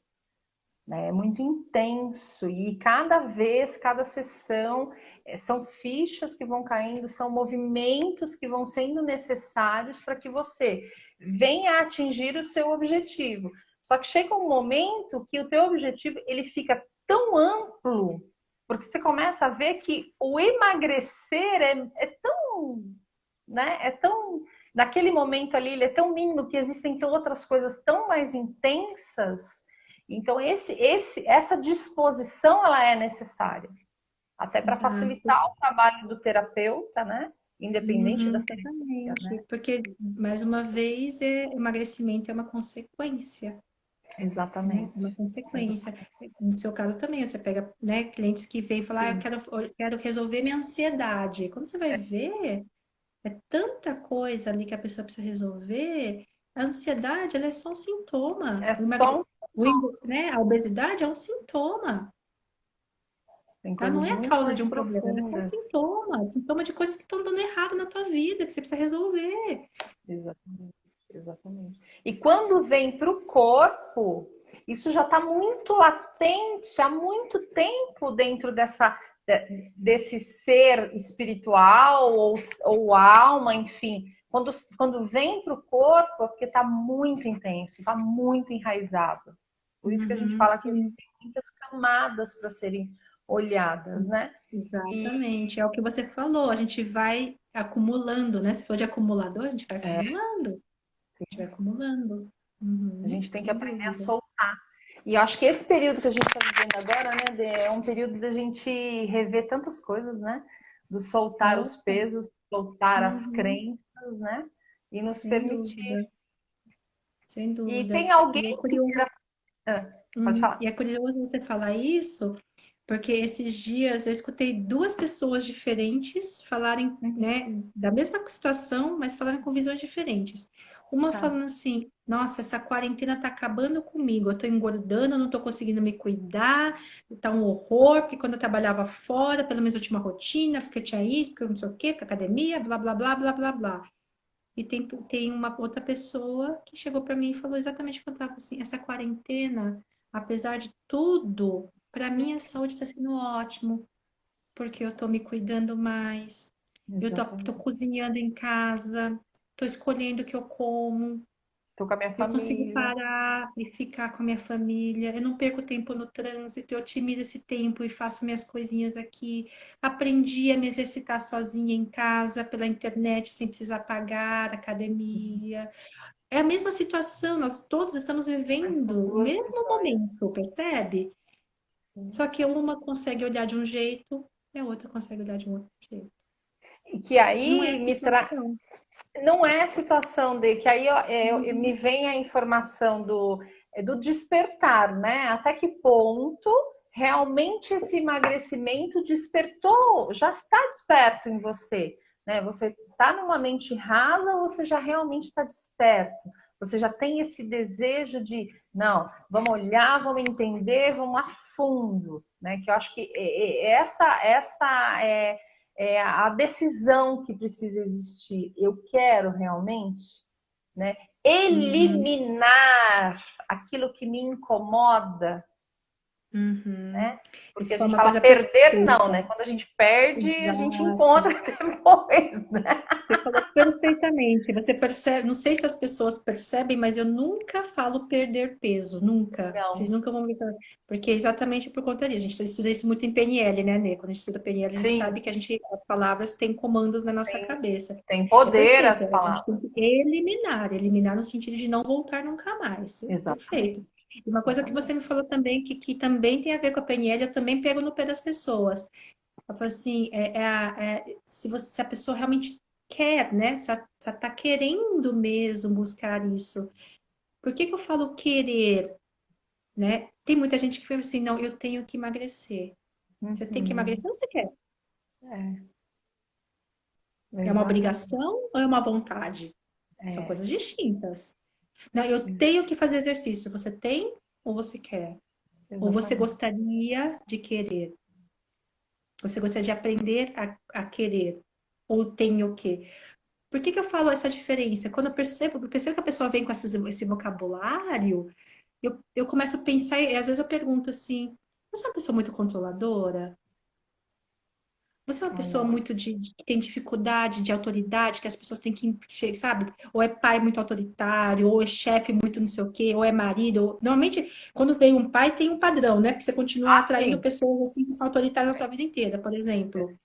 Né? É muito intenso e cada vez, cada sessão, são fichas que vão caindo, são movimentos que vão sendo necessários para que você venha a atingir o seu objetivo. Só que chega um momento que o teu objetivo ele fica tão amplo, porque você começa a ver que o emagrecer é tão, né? É tão naquele momento ali, ele é tão mínimo que existem outras coisas tão mais intensas. Então, essa disposição ela é necessária, até para Exato. facilitar o trabalho do terapeuta, né? Independente Uhum, da terapia, exatamente. né? Porque, mais uma vez, emagrecimento é uma consequência, né? É Exatamente. uma consequência. No seu caso também, você pega, né, clientes que vêm falar, Sim, eu quero resolver minha ansiedade. Quando você vai ver, é tanta coisa ali que a pessoa precisa resolver. A ansiedade, ela é só um sintoma. é só Né? A obesidade é um sintoma. tem Ela não coisas é a muito causa de mais um problema, ela é só um profundas. sintoma. Sintoma de coisas que estão dando errado na tua vida, que você precisa resolver. Exatamente, exatamente. E quando vem para o corpo, isso já está muito latente há muito tempo dentro desse ser espiritual ou alma, enfim. Quando vem para o corpo, é porque está muito intenso, está muito enraizado. Por isso que a gente Uhum, fala que sim, existem muitas camadas para serem olhadas, né? E exatamente. É o que você falou, a gente vai acumulando, né? Se for de acumulador, a gente vai acumulando. A gente vai acumulando. a Uhum, gente tem que sem aprender a dúvida. soltar. E eu acho que esse período que a gente está vivendo agora, né, é um período da gente rever tantas coisas, né? Do soltar os Opa, pesos, soltar as uhum, crenças, né? E nos sem permitir. dúvida, sem E dúvida. tem alguém E é que curioso, queira. Ah, pode falar. e é curioso você falar isso, porque esses dias eu escutei duas pessoas diferentes falarem, Uhum, né, da mesma situação, mas falarem com visões diferentes. Uma tá. falando assim: nossa, essa quarentena tá acabando comigo, eu tô engordando, eu não tô conseguindo me cuidar, tá um horror, porque quando eu trabalhava fora, pelo menos eu tinha uma rotina, porque eu tinha isso, porque eu não sei o quê, porque academia, blá, blá, blá, blá, blá, blá. E tem uma outra pessoa que chegou para mim e falou exatamente o que eu estava assim, essa quarentena, apesar de tudo, para mim a saúde está sendo ótimo, porque eu estou me cuidando mais, eu tô Exatamente. cozinhando em casa, estou escolhendo o que eu como, Tô com a minha eu consigo família. parar e ficar com a minha família. Eu não perco tempo no trânsito, eu otimizo esse tempo e faço minhas coisinhas aqui. Aprendi a me exercitar sozinha em casa, pela internet, sem precisar pagar academia. É a mesma situação, nós todos estamos Mas são vivendo o duas mesmo visões. momento, percebe? Só que uma consegue olhar de um jeito e a outra consegue olhar de um outro jeito. E que Não é a aí situação. não é a situação de que aí ó, me Uhum. vem a informação do despertar, né? Até que ponto realmente esse emagrecimento despertou, já está desperto em você, né? Você está numa mente rasa ou você já realmente está desperto? Você já tem esse desejo de, não, vamos olhar, vamos entender, vamos a fundo, né? Que eu acho que essa é a decisão que precisa existir. Eu quero realmente, né, Uhum. eliminar aquilo que me incomoda, Uhum. né? Porque Isso a foi gente uma fala coisa perder, perfeita. não, né? Quando a gente perde, a gente Exato. encontra depois, né? Você falou perfeitamente. Você percebe, não sei se as pessoas percebem, mas eu nunca falo perder peso, nunca. Vocês Não. nunca vão me falar. Porque é exatamente por conta disso. A gente estuda isso muito em PNL, né, Nê? Quando a gente estuda PNL, a gente Sim, sabe que as palavras têm comandos na nossa tem, cabeça. tem É poder perfeito. as A gente tem palavras. que eliminar no sentido de não voltar nunca mais. É perfeito. Exatamente, E uma coisa que você exatamente. me falou também, que também tem a ver com a PNL, eu também pego no pé das pessoas. Eu falo assim, se a pessoa realmente quer, né? Se ela está querendo mesmo buscar isso. Por que que eu falo querer, né? Tem muita gente que fala assim, não, eu tenho que emagrecer. Você tem que Uhum. emagrecer ou você quer? É, É uma exatamente. obrigação ou é uma vontade? São É, coisas distintas. Não, eu tenho que fazer exercício. Você tem ou você quer? Ou você exatamente. gostaria de querer? Você gostaria de aprender a querer? Ou tem o quê? Por que que eu falo essa diferença? Quando eu percebo que a pessoa vem com esse vocabulário, eu começo a pensar, e às vezes eu pergunto assim, você é uma pessoa muito controladora? Você é uma pessoa Olha, muito que tem dificuldade de autoridade, que as pessoas têm que, sabe? Ou é pai muito autoritário, ou é chefe muito não sei o quê, ou é marido. Normalmente, quando vem um pai, tem um padrão, né? Porque você continua ah, atraindo sim, pessoas assim que são autoritárias a sua vida inteira, por exemplo,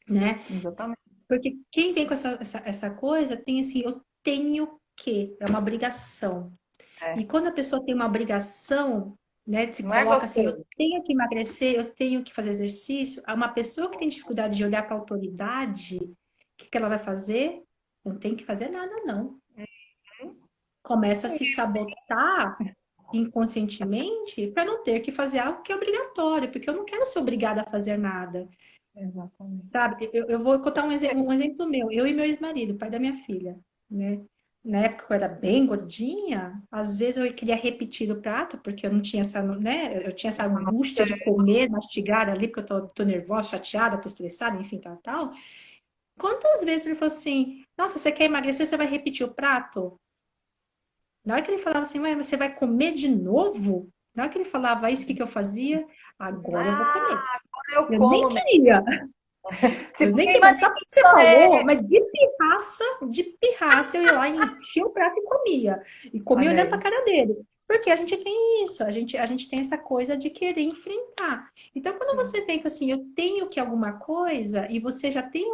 né? exatamente. Porque quem vem com essa coisa tem assim, eu tenho que, é uma obrigação. É. E quando a pessoa tem uma obrigação, né, se Não é coloca assim, eu gostoso. tenho que emagrecer, eu tenho que fazer exercício, uma pessoa que tem dificuldade de olhar para a autoridade, o que que ela vai fazer? Não tem que fazer nada, não. Começa a se sabotar inconscientemente para não ter que fazer algo que é obrigatório, porque eu não quero ser obrigada a fazer nada. Exatamente. Sabe, eu vou contar um exemplo meu. Eu e meu ex-marido, pai da minha filha, né? Na época que eu era bem gordinha, às vezes eu queria repetir o prato, porque eu não tinha essa, né? Eu tinha essa angústia de comer, mastigar ali, porque eu tô nervosa, chateada, tô estressada, enfim, tal, tal. Quantas vezes ele falou assim, nossa, você quer emagrecer, você vai repetir o prato? Na hora que ele falava assim, ué, você vai comer de novo? Na hora que ele falava isso, o que que eu fazia? Agora eu vou comer. Ah, agora eu Eu nem como mesmo. queria. Eu Tipo, nem quem queria, mas manda só em mim porque você sou falou, ele. mas de pirraça, eu ia lá e enchia o prato e comia. E comia Olha olhando pra aí. cara dele. Porque a gente tem isso, a gente tem essa coisa de querer enfrentar. Então, quando você vem com assim, eu tenho que alguma coisa, e você já tem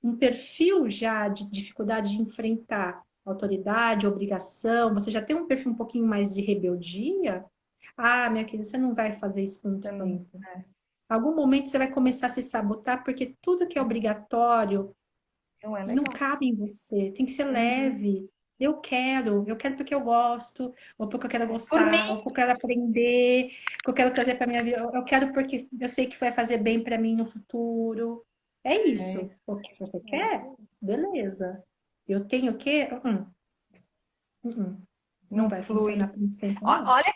um perfil já de dificuldade de enfrentar autoridade, obrigação, você já tem um perfil um pouquinho mais de rebeldia, ah, minha querida, você não vai fazer isso por Você muito não, tempo. Algum momento você vai começar a se sabotar, porque tudo que é obrigatório não é não legal. cabe em você, tem que ser Uhum. leve. Eu quero porque eu gosto, ou porque eu quero Por mim, gostar, ou porque eu quero aprender, que eu quero trazer para minha vida. Eu quero porque eu sei que vai fazer bem para mim no futuro. É é isso. isso. Porque se você É quer, isso. beleza. Eu tenho o quê? Não Não vai flui. funcionar por muito tempo, não. Olha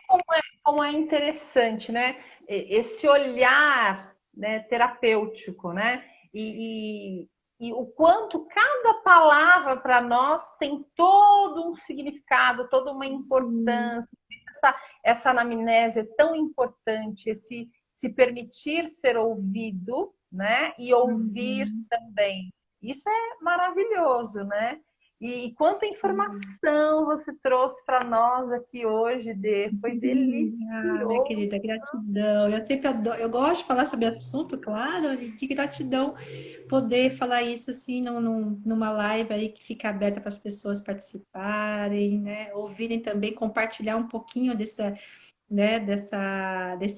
como é interessante, né? Esse olhar, né, terapêutico, né? E e o quanto cada palavra para nós tem todo um significado, toda uma importância. Essa anamnese é tão importante, esse se permitir ser ouvido, né? E ouvir Uhum. também. Isso é maravilhoso, né? E quanta Sim. informação você trouxe para nós aqui hoje, Dê. Foi Ah, minha delicioso. querida, gratidão. Eu sempre adoro, eu gosto de falar sobre esse assunto, claro, e que gratidão poder falar isso assim numa live aí que fica aberta para as pessoas participarem, né? Ouvirem também, compartilhar um pouquinho desse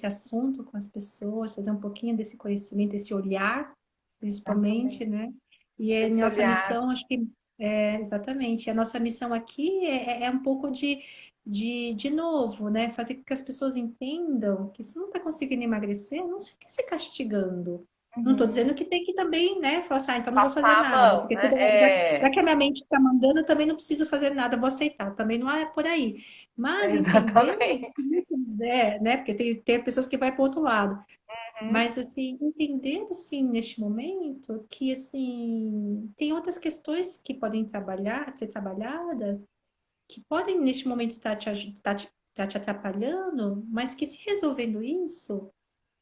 assunto com as pessoas, fazer um pouquinho desse conhecimento, desse olhar, principalmente, Exatamente. né? E a Esse nossa olhar. missão, acho que exatamente, a nossa missão aqui é um pouco de novo, né? Fazer com que as pessoas entendam que se não está conseguindo emagrecer, não fique se castigando. Não estou Uhum. dizendo que tem que também, né, falar assim, então não vou fazer Passar a nada, mão, porque né? já que a minha mente está mandando, eu também não preciso fazer nada, vou aceitar. Também não é por aí. Mas entender Exatamente. né? Porque tem pessoas que vai para o outro lado. Uhum. Mas, assim, entender, assim, neste momento, que, assim, tem outras questões que podem ser trabalhadas, que podem, neste momento, estar te atrapalhando, mas que se resolvendo isso,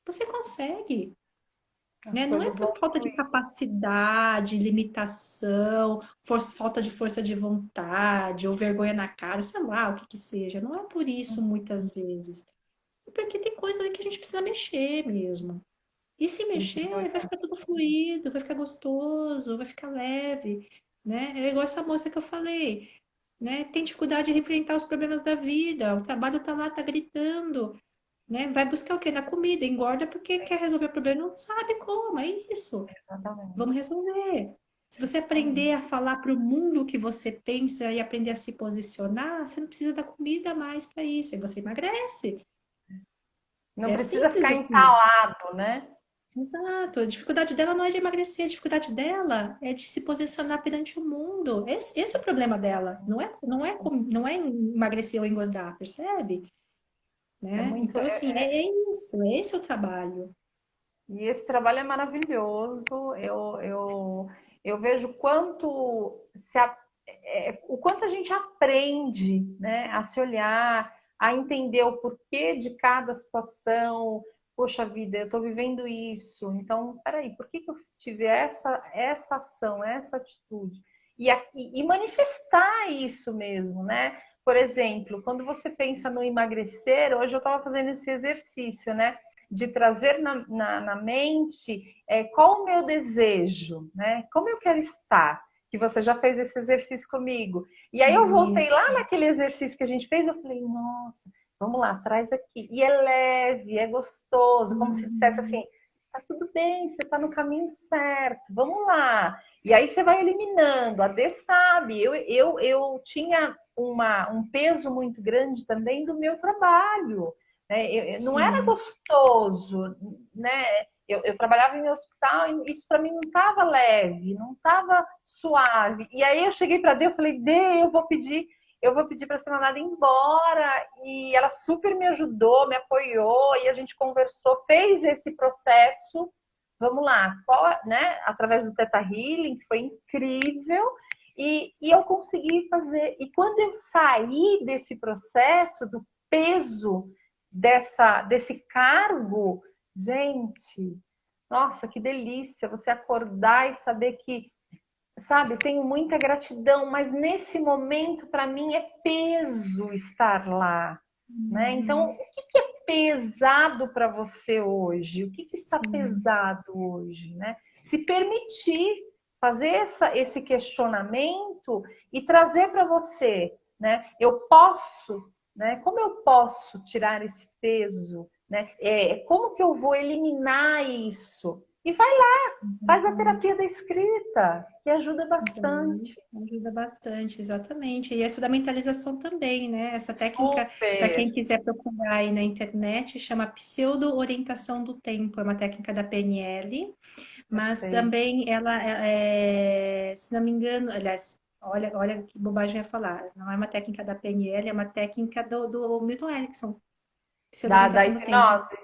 você consegue, As né? Não é coisas vão por falta de fluir. capacidade, limitação, falta de força de vontade, ou vergonha na cara, sei lá, o que que seja. Não é por isso, muitas vezes. É porque tem coisa que a gente precisa mexer mesmo. E se mexer, Precisa vai olhar. ficar tudo fluido, vai ficar gostoso, vai ficar leve, né? É igual essa moça que eu falei, né? Tem dificuldade de enfrentar os problemas da vida, o trabalho tá lá, tá gritando, né? Vai buscar o quê? Na comida, engorda porque quer resolver o problema, não sabe como, é isso. Exatamente. Vamos resolver. Se você aprender Exatamente. a falar para o mundo o que você pensa e aprender a se posicionar, você não precisa da comida mais para isso, aí você emagrece. Não É precisa simples ficar assim. entalado, né? Exato. A dificuldade dela não é de emagrecer, a dificuldade dela é de se posicionar perante o mundo. Esse é o problema dela. Não é emagrecer ou engordar, percebe? É Né? muito. Então, assim, é isso. Esse é o trabalho. E esse trabalho é maravilhoso. Eu vejo o quanto a gente aprende, né, a se olhar, a entender o porquê de cada situação. Poxa vida, eu estou vivendo isso. Então, peraí, por que eu tive essa ação, essa atitude? E manifestar isso mesmo, né? Por exemplo, quando você pensa no emagrecer, hoje eu estava fazendo esse exercício, né? De trazer na mente qual o meu desejo, né? Como eu quero estar, que você já fez esse exercício comigo. E aí eu voltei Isso. lá naquele exercício que a gente fez, eu falei, nossa, vamos lá, traz aqui. E é leve, é gostoso, como se dissesse assim, Uhum. tá tudo bem, você tá no caminho certo, vamos lá. E aí você vai eliminando. A Dê sabe, eu tinha um peso muito grande também do meu trabalho. Né? Não era Sim. gostoso, né? Eu trabalhava em hospital e isso para mim não estava leve, não estava suave. E aí eu cheguei para Dê, eu falei, Dê, eu vou pedir para a ser mandada embora. E ela super me ajudou, me apoiou e a gente conversou, fez esse processo. Vamos lá, né? Através do Theta Healing, que foi incrível. E eu consegui fazer. E quando eu saí desse processo, do peso desse cargo, gente, nossa, que delícia você acordar e saber que, sabe, tenho muita gratidão, mas nesse momento, para mim, é peso estar lá. Né? Então, Uhum. o que é pesado para você hoje? O que está Sim. pesado hoje? Né? Se permitir fazer esse questionamento e trazer para você, né? Eu posso, né? Como eu posso tirar esse peso? Né? Como que eu vou eliminar isso? E vai lá, faz a Exatamente. terapia da escrita, que ajuda Exatamente. bastante. Ajuda bastante, exatamente. E essa da mentalização também, né? Essa técnica, para Super, quem quiser procurar aí na internet, chama pseudo-orientação do tempo. É uma técnica da PNL, mas perfeito. também ela, se não me engano, aliás, olha que bobagem eu ia falar. Não é uma técnica da PNL, é uma técnica do Milton Erickson, Da pseudo-orientação do tempo, hipnose.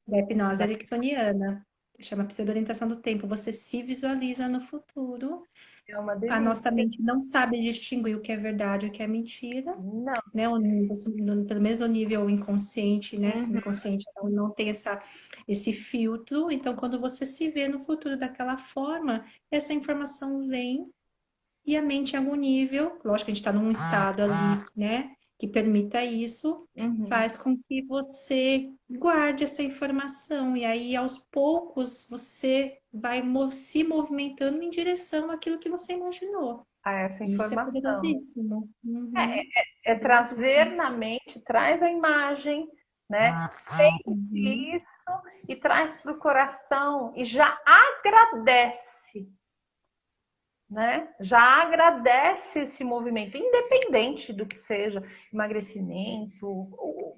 da hipnose Da ericksoniana. chama pseudo-orientação do tempo. Você se visualiza no futuro. É uma A nossa delícia. mente não sabe distinguir o que é verdade e o que é mentira, Não. né? Pelo menos o nível inconsciente, né? Uhum. Subconsciente não tem esse filtro. Então, quando você se vê no futuro daquela forma, essa informação vem e a mente em algum nível, lógico que a gente está num estado ali, né? Que permita isso, Uhum. faz com que você guarde essa informação. E aí, aos poucos, você vai se movimentando em direção àquilo que você imaginou. A essa Isso é informação. poderosíssimo. É, Uhum, é trazer poderosíssimo. na mente, traz a imagem, né? Sente Uhum. isso e traz para o coração e já agradece, né? Já agradece esse movimento, independente do que seja, emagrecimento,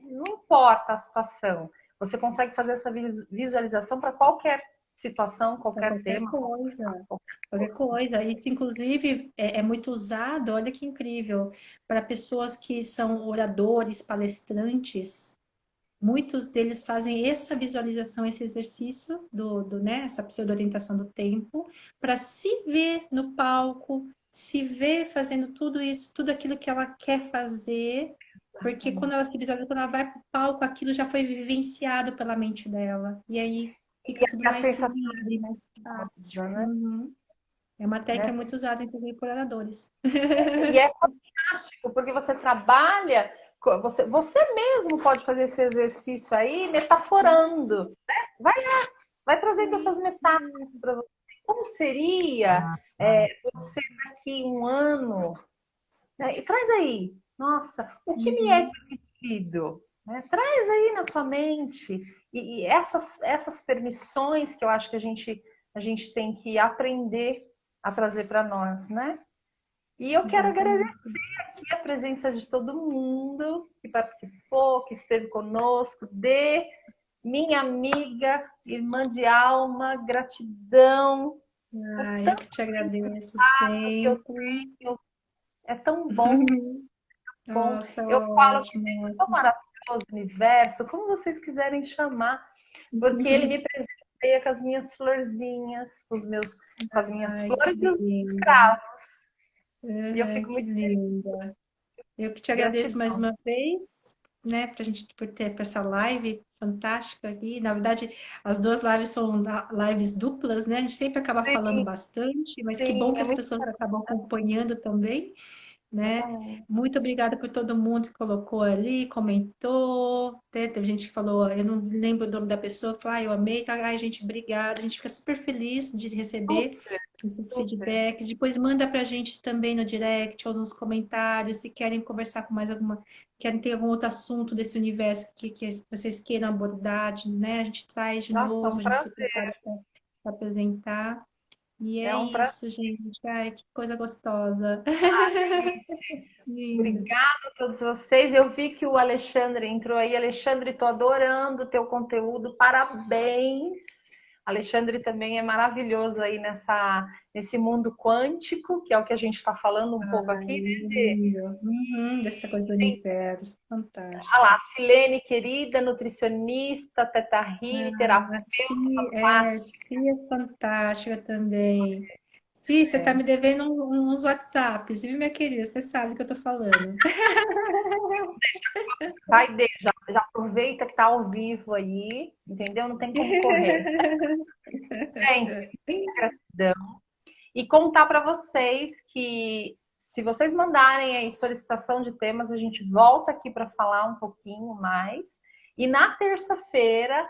não importa a situação. Você consegue fazer essa visualização para qualquer situação, Para qualquer qualquer tema, coisa. qualquer Qualquer coisa. coisa. Isso, inclusive, é muito usado, olha que incrível, para pessoas que são oradores, palestrantes. Muitos deles fazem essa visualização, esse exercício né, essa pseudo-orientação do tempo, para se ver no palco, se ver fazendo tudo isso, tudo aquilo que ela quer fazer, porque quando ela se visualiza, quando ela vai para o palco, aquilo já foi vivenciado pela mente dela. E aí fica tudo E a mais sensação livre, mais fácil. gostosa, né? Uhum. É uma técnica Né? muito usada, inclusive, por oradores. E é fantástico, porque você trabalha, você mesmo pode fazer esse exercício aí metaforando, né? Vai trazendo essas metáforas para você. Como seria você daqui um ano? Né? E traz aí, nossa, o que me é Uhum. permitido? Né? Traz aí na sua mente. E essas permissões que eu acho que a gente tem que aprender a trazer para nós, né? E eu quero agradecer Exatamente. aqui a presença de todo mundo que participou, que esteve conosco, de minha amiga, irmã de alma, gratidão por Ah, eu tanto que te agradeço que eu sempre. tenho. É tão bom, bom. Nossa, Eu falo que ótimo, Deus é tão ótimo. maravilhoso, o universo, como vocês quiserem chamar, porque ele me presenteia com as minhas florzinhas, com as minhas Ai, que flores e os linda. cravos. E eu Uhum, fico que muito feliz. linda. Eu que te agradeço mais Gratidão. uma vez, né, pra gente por ter pra essa live fantástica aqui. Na verdade, as duas lives são lives duplas, né? A gente sempre acaba falando Sim, bastante, mas que bom sim, que é as muito pessoas acabam acompanhando também. Né? bom. Muito obrigada por todo mundo que colocou ali, comentou, né? Teve gente que falou, eu não lembro o nome da pessoa, que falou, eu amei, tá? Ai, gente, obrigada. A gente fica super feliz de receber Super, esses super. feedbacks. Depois manda pra gente também no direct ou nos comentários, se querem conversar com mais alguma, querem ter algum outro assunto desse universo que vocês queiram abordar, né? A gente traz de Nossa, é novo, um a gente se prazer. prepara para apresentar. E É é um prazer. isso, gente. Ai, que coisa gostosa. Lindo. Obrigada a todos vocês. Eu vi que o Alexandre entrou aí. Alexandre, estou adorando o teu conteúdo. Parabéns. Alexandre também é maravilhoso aí nesse mundo quântico, que é o que a gente está falando um pouco Ai, aqui, né? lindo. Uhum, dessa coisa do universo. Ah Fantástico. lá, Silene, querida, nutricionista, Teta Healy, Ah, terapeuta, fantástica. Si é fantástica também. Si, você tá me devendo uns WhatsApps, viu, minha querida? Você sabe o que eu tô falando. Já aproveita que está ao vivo aí, entendeu? Não tem como correr. Gente, muita gratidão. E contar para vocês que se vocês mandarem aí solicitação de temas, a gente volta aqui para falar um pouquinho mais. E na terça-feira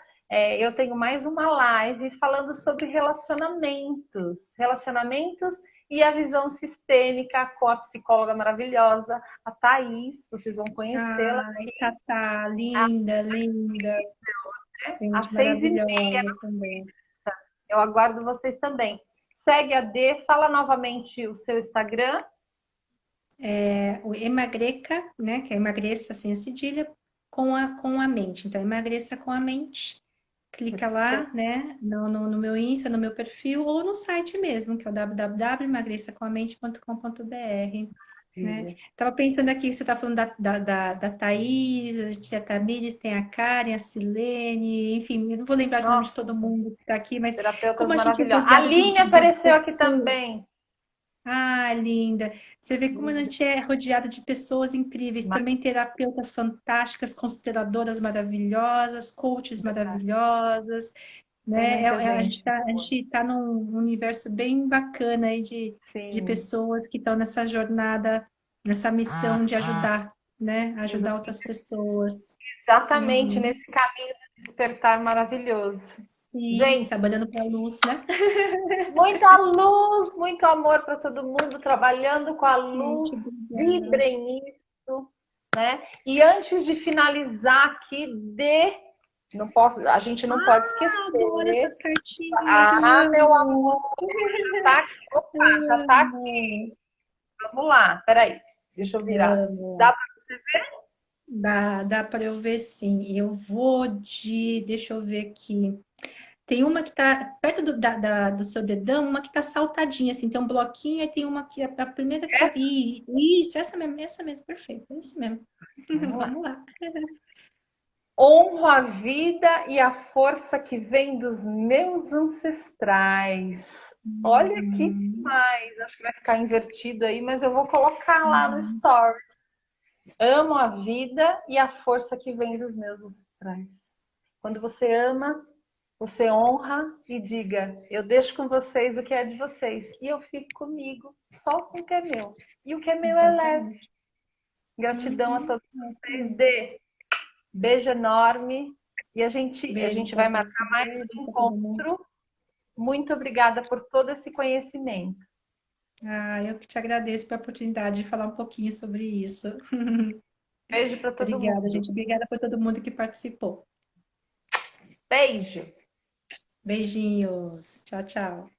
eu tenho mais uma live falando sobre relacionamentos. Relacionamentos e a visão sistêmica com a psicóloga maravilhosa, a Thaís. Vocês vão conhecê-la Ai, Tatá, linda, linda. Gente, às 6h30. maravilhosa também. Eu aguardo vocês também. Segue a D, fala novamente o seu Instagram. O emagreca, né, que é emagreça sem a cedilha, com a mente. Então, emagreça com a mente. Clica lá, né, no meu Insta, no meu perfil, ou no site mesmo, que é o www.emagreçacoamente.com.br. né? Maravilha. Tava pensando aqui, você tá falando da Thaís, a Tamires, tem a Karen, a Silene, enfim, eu não vou lembrar o nome de Nossa, todo mundo que tá aqui, mas terapeutas como a gente é maravilhosos. A rodeado Aline de apareceu aqui pessoas. também. Ah, linda. Você vê como a Linda. gente é rodeada de pessoas incríveis, Ma- também terapeutas fantásticas, consteladoras maravilhosas, coaches Verdade. maravilhosas, Tem né? muita gente. A gente tá num universo bem bacana aí de Sim, pessoas que estão nessa jornada, nessa missão de ajudar, né? Ajudar exa- outras pessoas. exatamente Uhum. nesse caminho de despertar maravilhoso. Sim, Gente, trabalhando para a luz, né? muita luz, muito amor para todo mundo, trabalhando com a luz, Gente, obrigada. vibrem isso, né? E antes de finalizar aqui, não posso, a gente não pode Adoro esquecer. essas cartinhas, Ah, meu amor, amo. tá aqui, opa, já tá aqui. Amo, Vamos lá, peraí, deixa eu virar. amo. Dá para você? Dá para eu ver sim. Eu vou de. Deixa eu ver aqui. Tem uma que tá perto do seu dedão, uma que tá saltadinha, assim, tem um bloquinho, e tem uma que a primeira que tá. Essa? Isso, essa mesmo, perfeito. É isso mesmo. Vamos lá. Vamos lá. Honro a vida e a força que vem dos meus ancestrais. Olha que Hum, demais. Acho que vai ficar invertido aí, mas eu vou colocar lá no hum, Stories. Amo a vida e a força que vem dos meus ancestrais. Quando você ama, você honra e diga: eu deixo com vocês o que é de vocês e eu fico comigo só com o que é meu. E o que é meu é leve. exatamente. Gratidão a Uhum, todos é isso vocês. mesmo. Dê. Beijo enorme. E a Beijo gente para vai você, marcar mais beijo um para todo mundo. encontro. Muito obrigada por todo esse conhecimento. Ah, eu que te agradeço pela oportunidade de falar um pouquinho sobre isso. Beijo para todo Obrigada, mundo. gente. Obrigada por todo mundo que participou. Beijo. Beijinhos. Tchau, tchau.